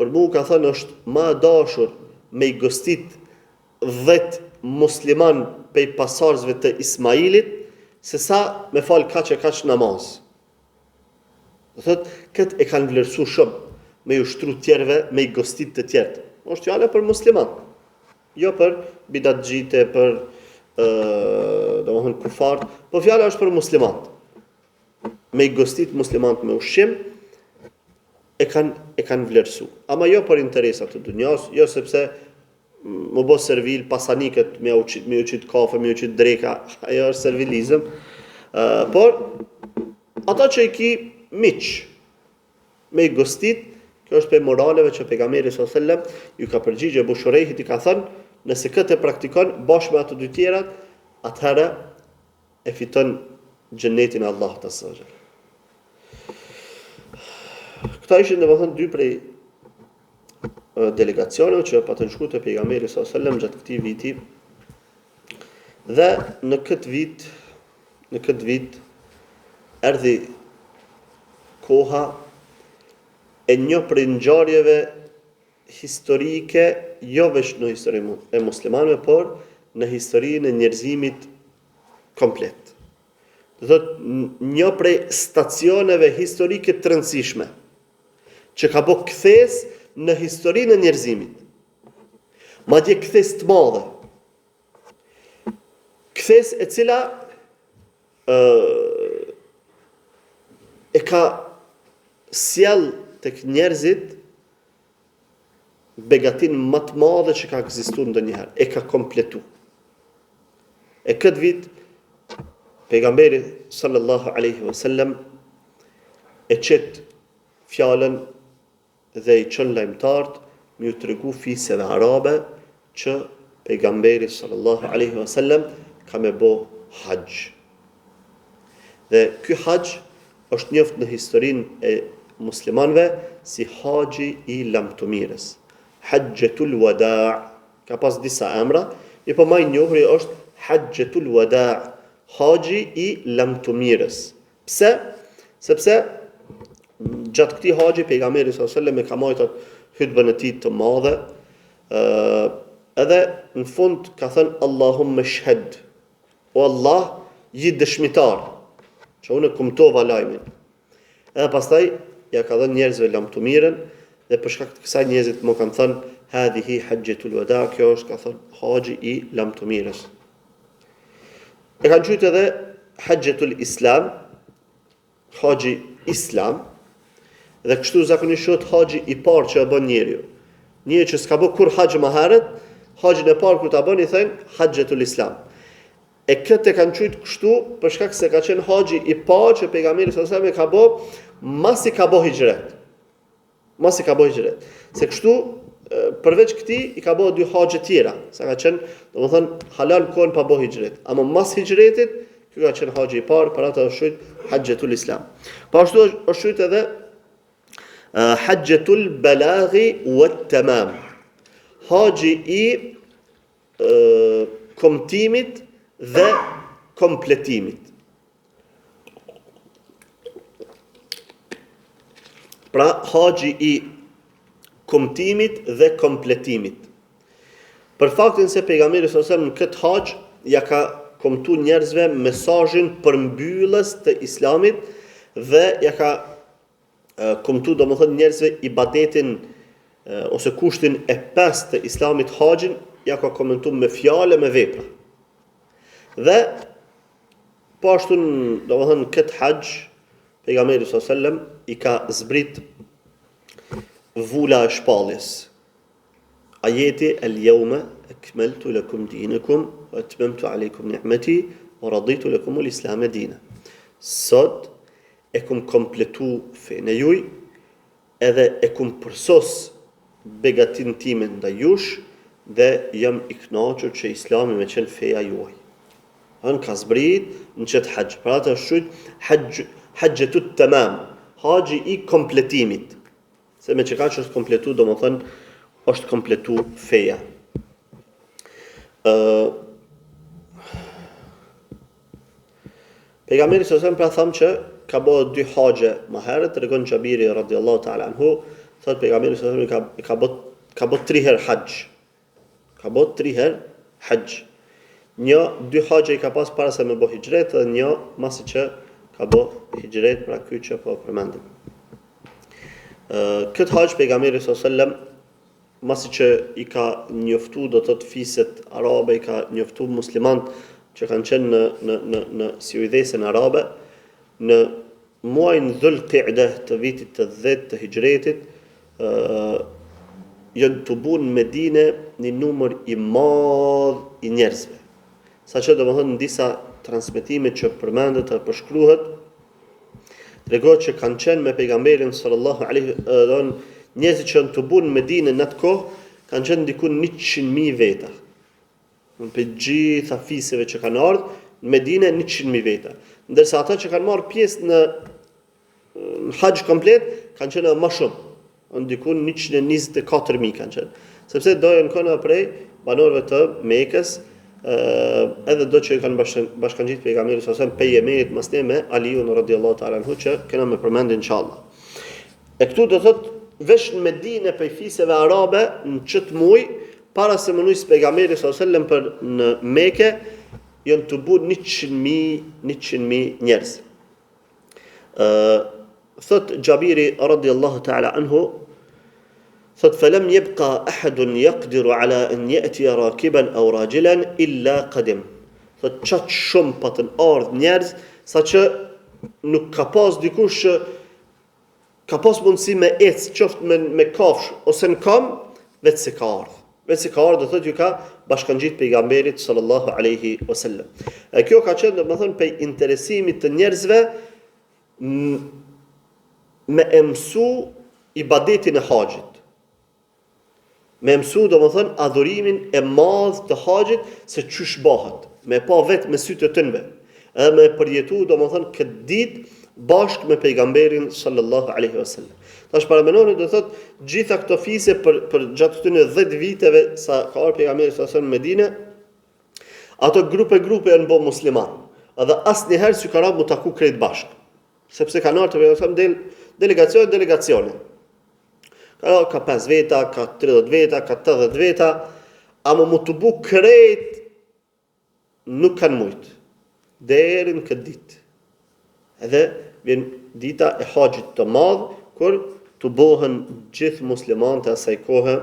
[SPEAKER 1] për mu ka thënë është ma dashur me i gostit 10 musliman pej pasarzve të Ismailit, se sa me falë kaq e kaq namaz. Do thot, këtë e kanë vlerësu shumë, me ju shtru tjerve, me i gostit të tjertë. është fjala për musliman. Jo për bidatxhite, për domethënë kufar, po fjala është për muslimanët. Me i gostit muslimanët me ushqim e kanë vlerësu. Ama jo për interesat të dunjas, jo sepse më bo servil pasanikët me uqit kafe, me uqit dreka, ajo është servilizëm. Por ata që i ki miq me i gostit, kjo është për moraleve që pejgamberi sallallahu alajhi wasallam ju ka përgjigje Abu Shurayhit, i ka thënë, nëse këtë e praktikon bashkë me ato dy tjerat, atëherë e fiton xhenetin e Allahut azza wa jalla. Këta ishin domethënë dy prej delegacioneve që patën shku te pejgamberi sallallahu alajhi wasallam gjatë këtij viti. Dhe në këtë vit erdhi koha e një prej ngjarjeve historike, jo vetëm në historinë e muslimanëve, por në historinë e njerëzimit komplet. Do thotë një prej stacioneve historike të rëndësishme që ka bë kthes në historinë e njerëzimit. Madje kthes të madhe. Kthes e cila e ka sjell tek njerëzit begatin më të madhe që ka ekzistuar ndonjëherë, e ka kompletu. E këtë vit pejgamberi sallallahu alaihi wasallam e qet fjalën dhe i çon lajmtarët me u tregu fisëve arabe që pejgamberi sallallahu alaihi wasallam ka me bo hajj. Dhe ky hajj është njoftë në historinë e muslimanëve si haxhi i lamtumirës. Hajjatul wada' ka pas disa emra, e po më i njohur është Hajjatul wada', haxhi i lamtumirës. Pse? Sepse gjatë këtij haxhi pejgamberi sallallahu alaihi wasallam e ka marrë hutbën e tij të madhe, edhe në fund ka thënë Allahumma shhad, o Allah, ji dëshmitar, që unë kumtova lajmin. Edhe pastaj ja ka dhënë njerëzve lamtumirën, dhe për shkak të kësaj njerëzit më kanë thënë hadhihi hajjatul wada, kjo është ka thënë haxhi i lamtumirës. E kanë thënë edhe hajjatul islam, haxhi islam, dhe kështu zakonisht shohet haxhi i parë që e bën njeriu. Njeriu që s'ka bë kur haxh më herët, haxhin e parë kur ta bën i thënë hajjatul islam. E këtë e kanë thënë kështu për shkak se ka qenë haxhi i parë që pejgamberi sallallahu alajhi wasallam ka bë masi ka bë hijret. Masi ka bë hijret. Se kështu përveç këtij i ka bë dy haxhe tjera, sa ka qenë, domethënë halal kohën pa bë hijret. Ama mas hijretit, ky ka qenë haxhi i parë, për atë është thujt hajjatul islam. Po ashtu është thujt edhe hajjatul balaghi wat tamam. Haxhi i komtimit dhe kompletimit. Pra haxhi i komtimit dhe kompletimit. Për faktin se pejgamberi sallallahu alajhi wasallam në këtë haxh ja ka komtu njerëzve mesazhin përmbyllës të islamit dhe ja ka komtu domethënë njerëzve ibadetin ose kushtin e 5 të islamit, haxhin ja ka komentuar me fjalë me vepra. Dhe po ashtu domethënë këtë haxh pejgamberi sallallahu alajhi wasallam i ka zbrit vula e shpalljes. Ajeti al-yawma akmaltu lakum dinakum wa atmamtu alaykum ni'mati wa raditu lakum al-islam dinan. Sot e kum kompletu fenë juaj, edhe e kum përsos begatin time ndaj jush, dhe jam i kënaqur që Islami me qenë feja juaj. Han ka zbrit në çet haxh. Pra atë është hajjatut tamam, haxhi i kompletimit. Se me që ka që është kompletu, do më thënë, është kompletu feja. Pejgamberi sallallahu pra thamë që ka bërë dy haxhe më herët, tregon Xhabiri radhiyallahu ta'ala anhu, thot pejgamberi sallallahu ka bërë 3 herë haxh. Ka bërë 3 herë haxh. Dy haxhe i ka pas para se me bë hijret, dhe një masi që ka bë hijret, pra ky që po përmendim. Këtë haxh pejgamberi sallallahu alajhi wasallam masi që i ka njoftu do të thotë fiset arabe, i ka njoftu muslimanët që kanë qenë në sivilizacën arabe, në muajin Dhul Qa'da të vitit të 10 të hijretit, janë të bunë në Medinë një numër i madh i njerëzve. Saqë domethënë në disa transmetime që përmendet të përshkruhet, tregohet që kanë qenë me pejgamberin sallallahu alaihi wasallam njerëzit që të bunë në Medinë në atë kohë kanë qenë diku 100.000 veta. Për gjitha fisëve që kanë ardhur në Medinë 100.000 veta. Ndërsa ata që kanë marrë pjesë në haxh komplet kanë qenë më shumë. Diku 124.000 kanë qenë. Sepse dojën këna prej banorëve të Mekës, edhe do që kanë bashkangjit pejgamberi sallallahu alajhi wasallam pe Yemenit masne me Aliun radhiyallahu ta'ala anhu që kena me përmendin inshallah. E këtu do thot vesh në Medinë pe fisëve arabe në çet muaj para se mënujës pejgamberi sallallahu alajhi wasallam për në Mekë janë të bunë 100.000 njerëz. Thot Xhabiri radhiyallahu ta'ala anhu, thot فلم يبقى أحد يقدر على أن يأتي راكبا أو راجلا إلا قدم. Thot çat shumë patën ardh njerëz, saqë nuk ka pas dikush që ka pas mundësi me ecë, qoftë me kafsh ose në kam, vetë se ka ardhur. Vetë se ka ardhur, do thotë ju ka bashkangjit pejgamberit sallallahu alaihi wasallam. E kjo ka qenë domethënë pe interesimit të njerëzve me mësu ibadetin e haxhit. Me mësu domethënë adhurimin e madh të haxhit se çysh bëhet, me pa vetë me sytë të tënve. Edhe me përjetu domethënë këtë ditë bashkë me pejgamberin sallallahu alaihi wasallam. Tash para menoni do thotë gjitha këto fise për gjatë këtyre 10 viteve sa ka ardhur pejgamberi sallallahu alaihi wasallam në Medinë, ato grupe janë bë musliman. Edhe asnjëherë s'u ka mu taku krejt bashkë. Sepse kanë ardhur pejgamberi delegacione. Ka 5 veta, ka 30 veta, ka 80 veta, ama mu të bu krejt nuk kanë mujt. Deri në këtë ditë. Edhe vjen dita e haxhit të madh kur të bëhen gjithë muslimanët e asaj kohe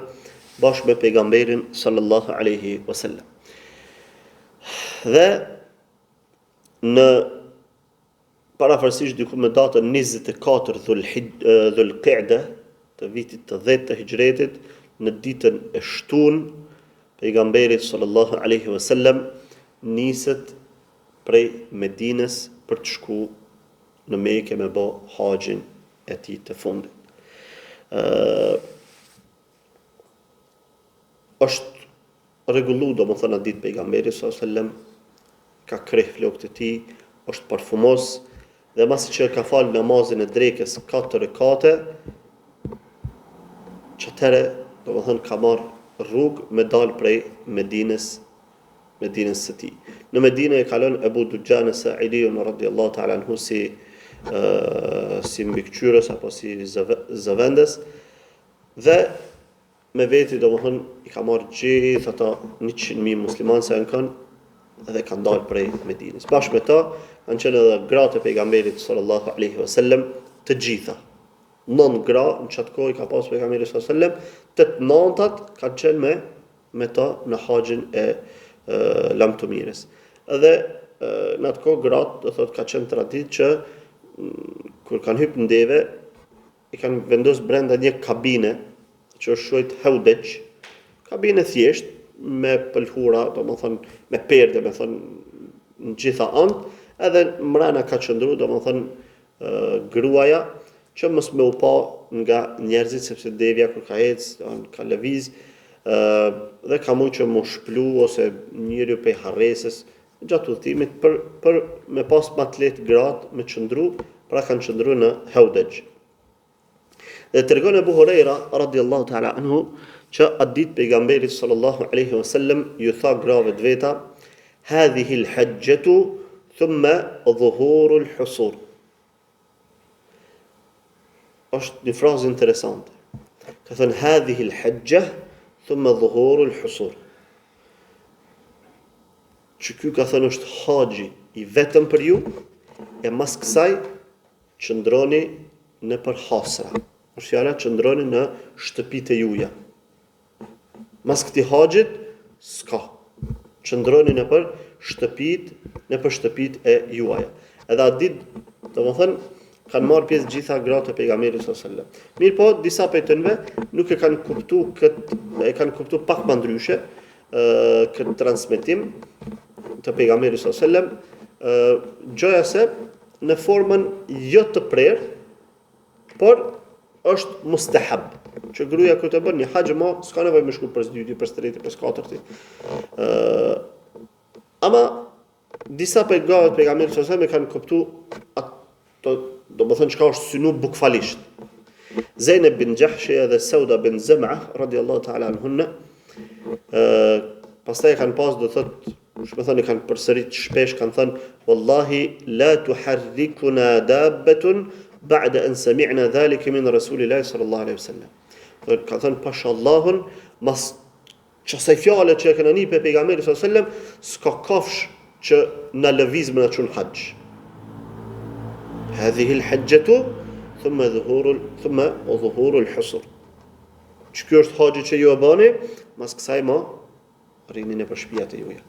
[SPEAKER 1] bashkë me pejgamberin sallallahu alaihi wasallam. Dhe në parafërsisht diku me datën 24 Dhul-Qa'da të vitit të 10 të hijretit, në ditën e shtunë pejgamberi sallallahu alaihi wasallam niset prej Medinës për të shku në Mekë me bë haxhin e tij të fundit. Është rregullu domethënë atë ditë pejgamberi sallallahu alaihi wasallam ka kreh flokët e tij, është parfumos dhe masi që ka fal namazin e drekës 4 rekate, çatëre domethënë ka marr rrugë me dal prej Medinës së tij. Në Medinë e kalon Abu Dujan Sa'idi radhiyallahu ta'ala anhu si mbikëqyrës apo si zëvendës dhe me veti domethënë I ka marrë gjithë ata 100.000 muslimanë se janë kanë dhe kanë dalë prej Medinës. Bashkë me ta kanë qenë edhe gratë e pejgamberit sallallahu alaihi wasallam të gjitha. 9 gra në çat kohë ka pas pejgamberi sallallahu alaihi wasallam, 8 nëntat kanë qenë me ta në haxhin e lamtumirës. Edhe në atë kohë gratë do thotë ka qenë traditë që kur kanë hyrë në deve I kanë vendosur brenda një kabine që është quajtur haudeq, kabine thjesht me pëlhura, domethënë me perde, me thënë në gjitha anët, edhe mbrana ka qëndruar domethënë gruaja që mos me u pa nga njerëzit sepse devja kur ka ecë, ka lëviz dhe ka mujtë që mu shplu ose njëri pe harresës gjatë udhëtimit për me pas më të lehtë gratë me qëndru, pra kanë qëndru në haudeq. Dhe tregon Abu Huraira radhiyallahu ta'ala anhu që atë ditë pejgamberi sallallahu alaihi wasallam ju tha grave të veta, hadhihi al-hajjatu thumma dhuhuru al-husur. Është një frazë interesante. Ka thënë hadhihi al-hajja thumma dhuhuru al-husur. Që ky ka thënë është haxhi I vetëm për ju, e mas kësaj qëndroni në për hasra. Është fjala qëndroni në shtëpitë e juaja. Mas këtij haxhit s'ka. Qëndroni në për shtëpitë e juaja. Edhe atë ditë, domethënë, kanë marrë pjesë gjitha gratë e pejgamberit sallallahu alajhi wasallam. Mirë po, disa prej tyre nuk e kanë kuptuar e kanë kuptuar pak më ndryshe këtë transmetim të pejgamberit sallallahu alajhi wasallam, gjoja se në formën jo të prerë, por është mustahab. Që gruaja kur të bën një haxh më s'ka nevojë më shku për së dyti, për së treti, për së katërti. Ama disa pejgamberë pejgamberit sallallahu alajhi wasallam kanë kuptuar ato, domethënë çka është synu bukfalisht. Zeynep bin Jahshi dhe Sauda bin Zam'a radhiyallahu ta'ala anhunna, pastaj kanë pas do thotë, më thënë kanë përsërit shpesh kanë thënë wallahi la tuharrikuna dabbatun ba'da an sami'na dhalika min rasulillahi sallallahu alaihi wasallam. Kanë thënë pashallahu mas çasaj fjalë që kanë nipe pejgamberi sallallahu alaihi wasallam s'ka kafsh që na lëviz me na çun haxh. هذه الحجة ثم ظهور الحصر. Që është haxhi që ju e bani, mas kësaj ma rrini në për shtëpiat e juaja.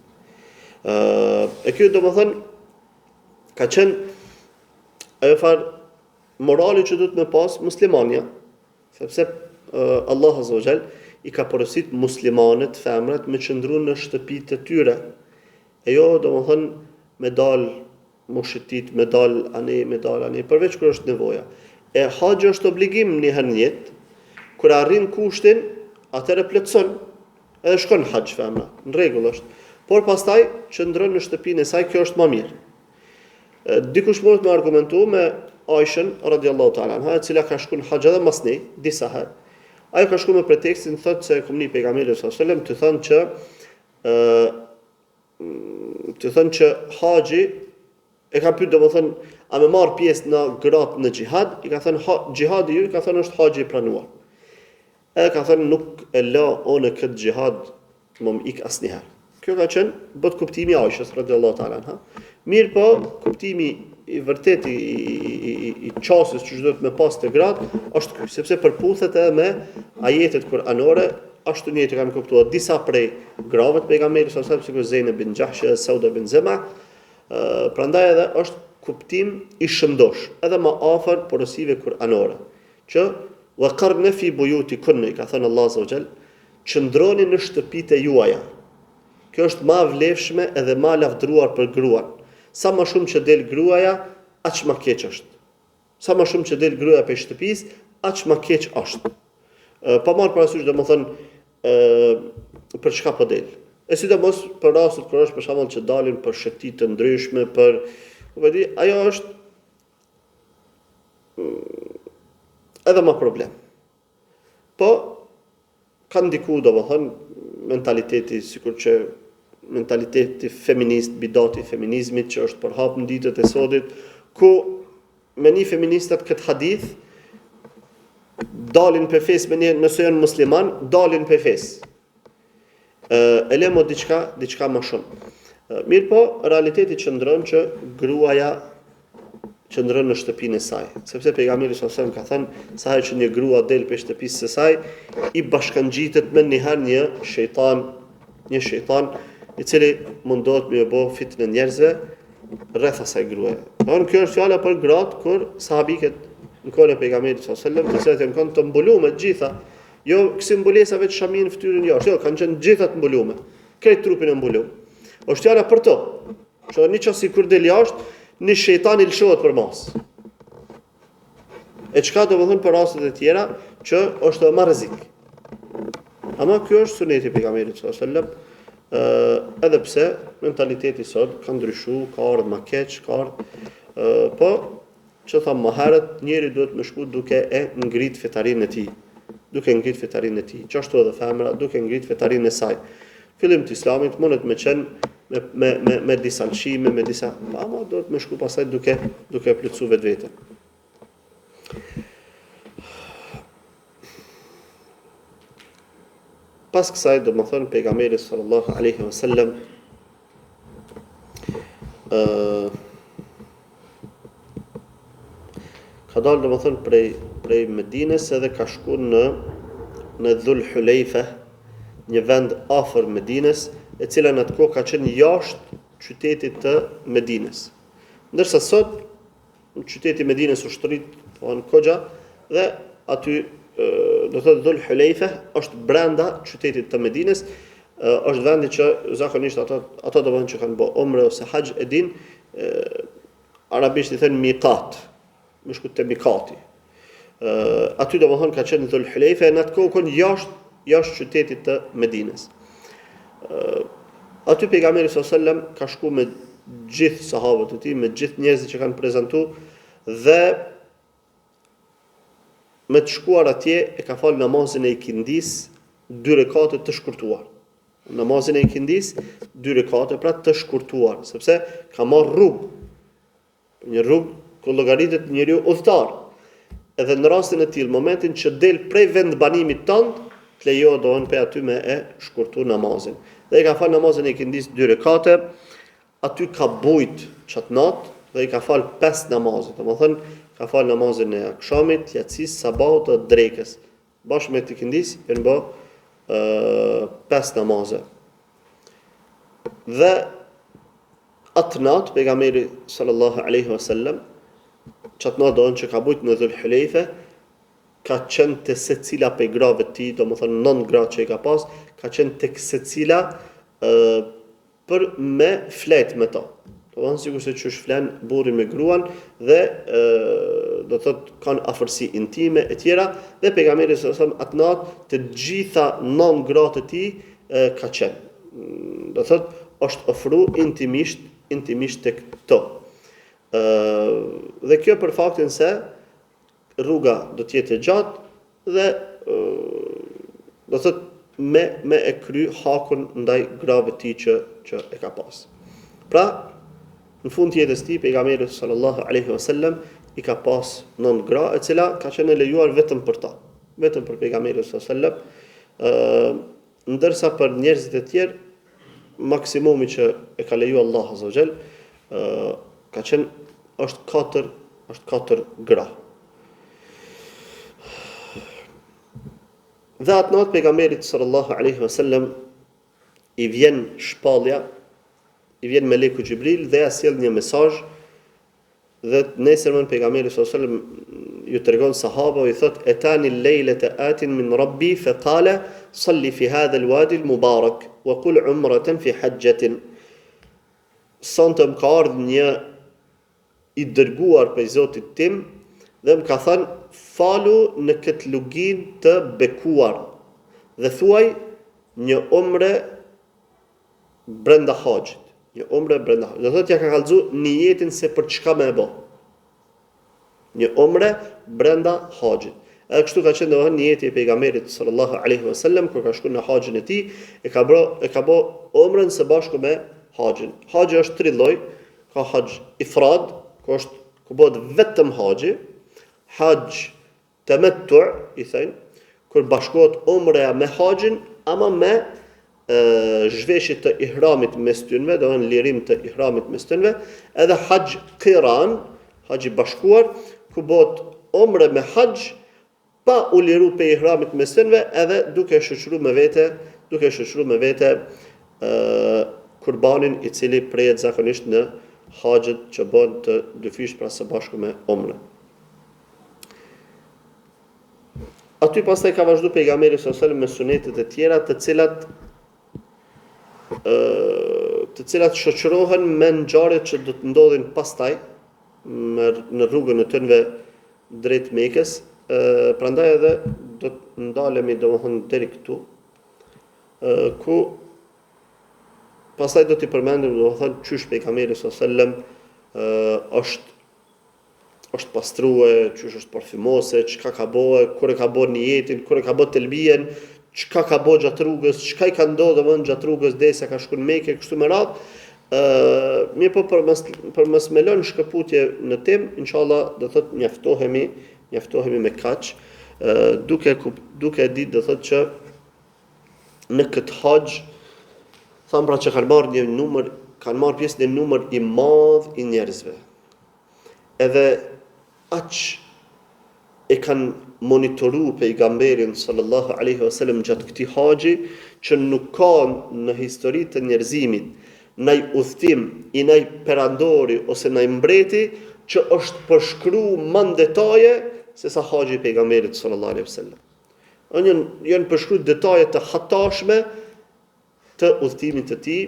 [SPEAKER 1] E kjo domethënë ka qenë ajo farë morali që duhet me pas muslimania, sepse Allah Azza wa Jall i ka porosit muslimanët, femrat, me qëndru në shtëpitë e tyre. E jo, do më thënë, me dal mushëtit, me dal ani, përveç kër është nevoja. E haxhi është obligim një herë në jetë, kur arrin kushtin, atëherë plotson, edhe shkon haxh femra, në rregull është. Por pastaj qëndron në shtëpinë e saj, kjo është më mirë. Dikush mund të më argumentu me Aishën radhiyallahu ta'ala anha, e cila ka shkuar në haxh edhe mas ne, disa herë. Ajo ka shkuar me pretekstin thotë se kumni pejgamberi sallallahu alajhi wasallam të thënë që haxhi e ka pyetur domethënë a më marr pjesë në gratë në xhihad, i ka thënë xhihadi ju, i ka thënë është haxhi i pranuar. E ka thënë nuk e la onë këtë xhihad më ik asnjëherë. Kjo ka qenë bot kuptimi i Aishës radhiyallahu ta'ala anha. Mirë po, kuptimi i vërtet i qasës që duhet me pas të gratë është ky, sepse përputhet edhe me ajetet kuranore, ashtu njëjtë kanë kuptuar disa prej grave të pejgamberit sallallahu alajhi wasallam, sikur Zeynep bin Jahsh, Sauda bin Zama, prandaj edhe është kuptim i shëndosh, edhe më afër porosive kuranore, që waqarna fi buyutikunna, ka thënë Allah Azza wa Jall, qëndroni në shtëpitë e juaja. Kjo është më vlefshme edhe më lavdëruar për gruan. Sa më shumë që del gruaja, aq më keq është. Sa më shumë që del gruaja për shtëpisë, aq më keq është. Pa marrë parasysh domethënë për çka po del. E sidomos për rastet kur është për shembull që dalin për shëtit të ndryshme, për ajo është edhe më problem. Po ka ndiku domethënë mentaliteti, sikur që mentaliteti feminist, bidati feminizmit që është përhap në ditët e sodit, ku me një feministat këtë hadith dalin për fes me një, nëse janë musliman, dalin për fes. E lemo diçka më shumë. Mirë po, realiteti qëndron që gruaja qëndron në shtëpinë e saj. Sepse pejgamberi sallallahu alajhi wasallam ka thënë, sa herë që një grua del për shtëpisë së saj, i bashkangjitet me njëherë një shejtan i cili mundohet me bë fitnë njerëzve rreth asaj gruaje. Don kjo është fjala për gratë kur sahabiket në kohën e pejgamberit sallallahu alajhi wasallam, të cilat kanë të mbuluar të gjitha, jo kësi mbulesa vetë shamin fytyrën jashtë, jo, kanë qenë gjitha të mbuluar, krejt trupin e mbuluar. Është fjala për to. Që një çast kur del jashtë, një shejtan i lëshohet për mas. E çka do të thonë për rastet e tjera që është më rrezik. Ama kjo është suneti i pejgamberit sallallahu alajhi wasallam. Edhe pse mentaliteti sot ka ndryshuar, ka ardhur më keq, ka ardhur, po që thamë më herët, njeri duhet me shku duke e ngrit fetarinë e tij. Duke ngrit fetarinë e tij. Qashtu edhe femra duke ngrit fetarinë e saj. Fillim të Islamit mundet me qenë me disa lëshime, me disa, ama duhet me shku pasaj duke plotsu vetveten. Pas kësaj do më thënë pejgamberi sallallahu alaihi wasallam ka dalë do më thënë prej Medines edhe ka shku në Dhul Hulejfe, një vend afër Medines, e cila në atë kohë ka qenë jashtë qytetit të Medines. Ndërsa sot në qyteti Medines u shtrit në Kogja dhe aty do të thotë Dhul Hulejfe është brenda qytetit të Medines, është vendi që zakonisht ata do të thonë që kanë bërë umre ose haxh e din, arabisht i thënë miqat, më shkut te miqati. Aty do të thonë ka qenë Dhul Hulejfe, në atë kohë kanë jashtë qytetit të Medines. Aty pejgamberi sallallahu alajhi wasallam ka shku me gjithë sahabët e tij, me gjithë njerëzit që kanë prezantuar dhe me të shkuar atje e ka falë namazin e ikindis 2 rekate të shkurtuar. Namazin e ikindis 2 rekate pra të shkurtuar, sepse ka marrë rrugë. Një rrugë ku llogaritet njeriu udhëtar. Edhe në rastin e tillë, momentin që del prej vendbanimit tënd, të lejohet dohen pe aty me e shkurtu namazin. Dhe i ka falë namazin e ikindis 2 rekate, aty ka bujt çat natë dhe i ka falë 5 namazet. Domethënë ka falë namazin e akşamit, yatsis, sabahut dhe drekës. Bashkë me të ikindis janë bë 5 namaze. Dhe atë natë pejgamberi sallallahu alaihi wasallam çatë natë që ka bujt në Dhul Hulejfe, ka qenë të secila prej grave të tij, domethënë 9 gra që i ka pas, ka qenë tek secila për me flet me ta. Domethënë sikur se çush flen burri me gruan dhe do thotë kanë afërsi intime e tjera dhe pejgamberi sallallahu alajhi wasallam atë natë të gjitha 9 gratë të tij ka qenë. Do thotë është ofru intimisht tek to. Dhe kjo për faktin se rruga do të jetë e gjatë dhe do thotë me e kry hakun ndaj grave të tij që e ka pas. Pra, në fund të jetës tij pejgamberi sallallahu alaihi wasallam i ka pas 9 gra, e cila ka qenë lejuar vetëm për ta, vetëm për pejgamberin sallallahu alaihi wasallam, ndërsa për njerëzit e tjerë maksimumi që e ka lejuar Allah azza wa jall ka qenë është 4 gra. Dhe atë natë pejgamberit sallallahu alaihi wasallam i vjen shpallja, i vjen meleku Xhibril dhe ja sjell një mesazh dhe nesërmën pejgamberi sallallahu alaihi wasallam ju tregon sahabëve i thot etani lejlete atin min rabbi fa qala salli fi hadha alwadi almubarak wa qul umratan fi hajjatin. Sonte më ka ardhur një i dërguar prej Zotit tim dhe më ka thënë falu në këtë lugin të bekuar dhe thuaj një umre brenda haxhit. Një umre brenda haxhit. Do thotë ja ka kallëzu niyetin se për çka më e bë. Një umre brenda haxhit. Edhe kështu ka qenë domethënë niyeti i pejgamberit sallallahu alaihi wasallam kur ka shkuar në haxhin e tij, e ka bë umrën së bashku me haxhin. Haxhi është 3 lloj, ka haxh ifrad, ku bëhet vetëm haxhi, haxh tamattu' i thënë, kur bashkohet umra me haxhin, ama me zhveshje të ihramit mes tyre, domethënë lirim të ihramit mes tyre, edhe haxh qiran, haxhi bashkuar, ku bëhet umre me haxh pa u liru pe ihramit mes tyre, edhe duke shoqëruar me vete kurbanin i cili prehet zakonisht në haxhet që bën të dyfish pra së bashku me umrën. Aty pastaj ka vazhdu pejgamberi sallallahu alajhi wasallam me sunetet e tjera të cilat shoqërohen me ngjarjet që do të ndodhin pastaj në rrugën e tyre drejt Mekës, prandaj edhe do të ndalemi domethënë deri këtu, ku pastaj do t'i përmendim domethënë çysh pejgamberi sallallahu alajhi wasallam është pastruar, çysh është parfymose, çka ka bëu, kur e ka bërë niyetin, kur e ka bërë telbien, çka ka bëu gjatë rrugës, çka i ka ndodhur domethënë gjatë rrugës derisa ka shkuar në Mekë, kështu me radhë. Mirë po për mos me lënë shkëputje në temë, inshallah do thotë mjaftohemi me kaq, duke ditë do thotë që në këtë haxh thamë pra që kanë marrë pjesë në numër i madh i njerëzve. Edhe aq e kanë monitoru pejgamberin sallallahu alaihi wasallam gjatë këtij haxhi që nuk ka në historitë të njerëzimit ndaj udhtim i ndaj perandori ose ndaj mbreti që është përshkruar më në detaje se sa haxhi i pejgamberit sallallahu alaihi wasallam. Janë përshkruar detaje të hatashme të udhtimit të tij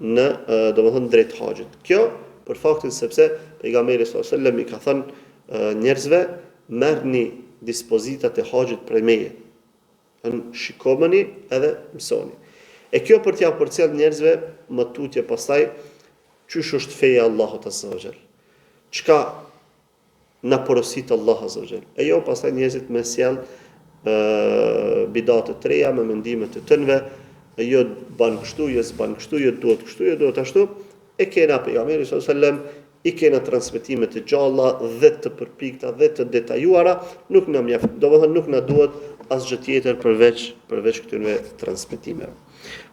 [SPEAKER 1] në domethënë drejt haxhit. Kjo për faktin sepse pejgamberi sallallahu alajhi wasallam i ka thënë njerëzve merrni dispozitat e haxhit prej meje. Shikomani edhe mësoni. E kjo për t'ia përcjell njerëzve më tutje pastaj çysh është feja e Allahut azza wa jall. Çka na porosit Allah azza wa jall. E jo pastaj njerëzit me sjell bidate të reja me mendime të tënve, jo ban kështu, jo s'ban kështu, jo duhet kështu, jo duhet ashtu. E kena pejgamberi sallallahu alajhi wasallam, i kena transmetime të gjalla dhe të përpikta dhe të detajuara, nuk na mjaft, domethënë nuk na duhet asgjë tjetër përveç këtyre transmetimeve.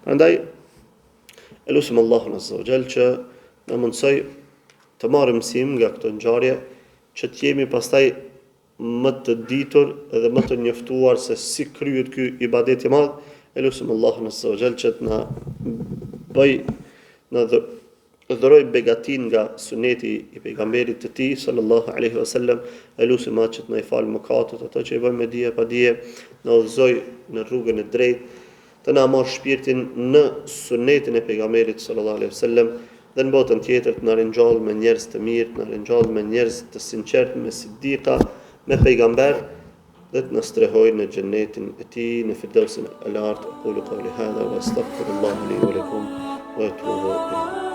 [SPEAKER 1] Prandaj elusim Allahun azza wa jall që na mundsoj të marrim mësim nga këto ngjarje, që të jemi pastaj më të ditur dhe më të njoftuar se si kryhet ky ibadet i madh. Elusim Allahun azza wa jall që të na bëj dhuroj begatin nga suneti i pejgamberit të tij sallallahu alaihi wasallam, elusim atë që të na i fal mëkatet, ato që i bëjmë me dije pa dije, na udhëzoj në rrugën e drejtë, të na marr shpirtin në sunetin e pejgamberit sallallahu alaihi wasallam, dhe në botën tjetër të na ringjall me njerëz të mirë, të na ringjall me njerëz të sinqert, me siddiqa, me pejgamber, dhe të na strehoj në xhenetin e tij, në firdausin e lartë. Aqulu qawli hadha wa astaghfirullaha li wa lakum wa atubu ilayh.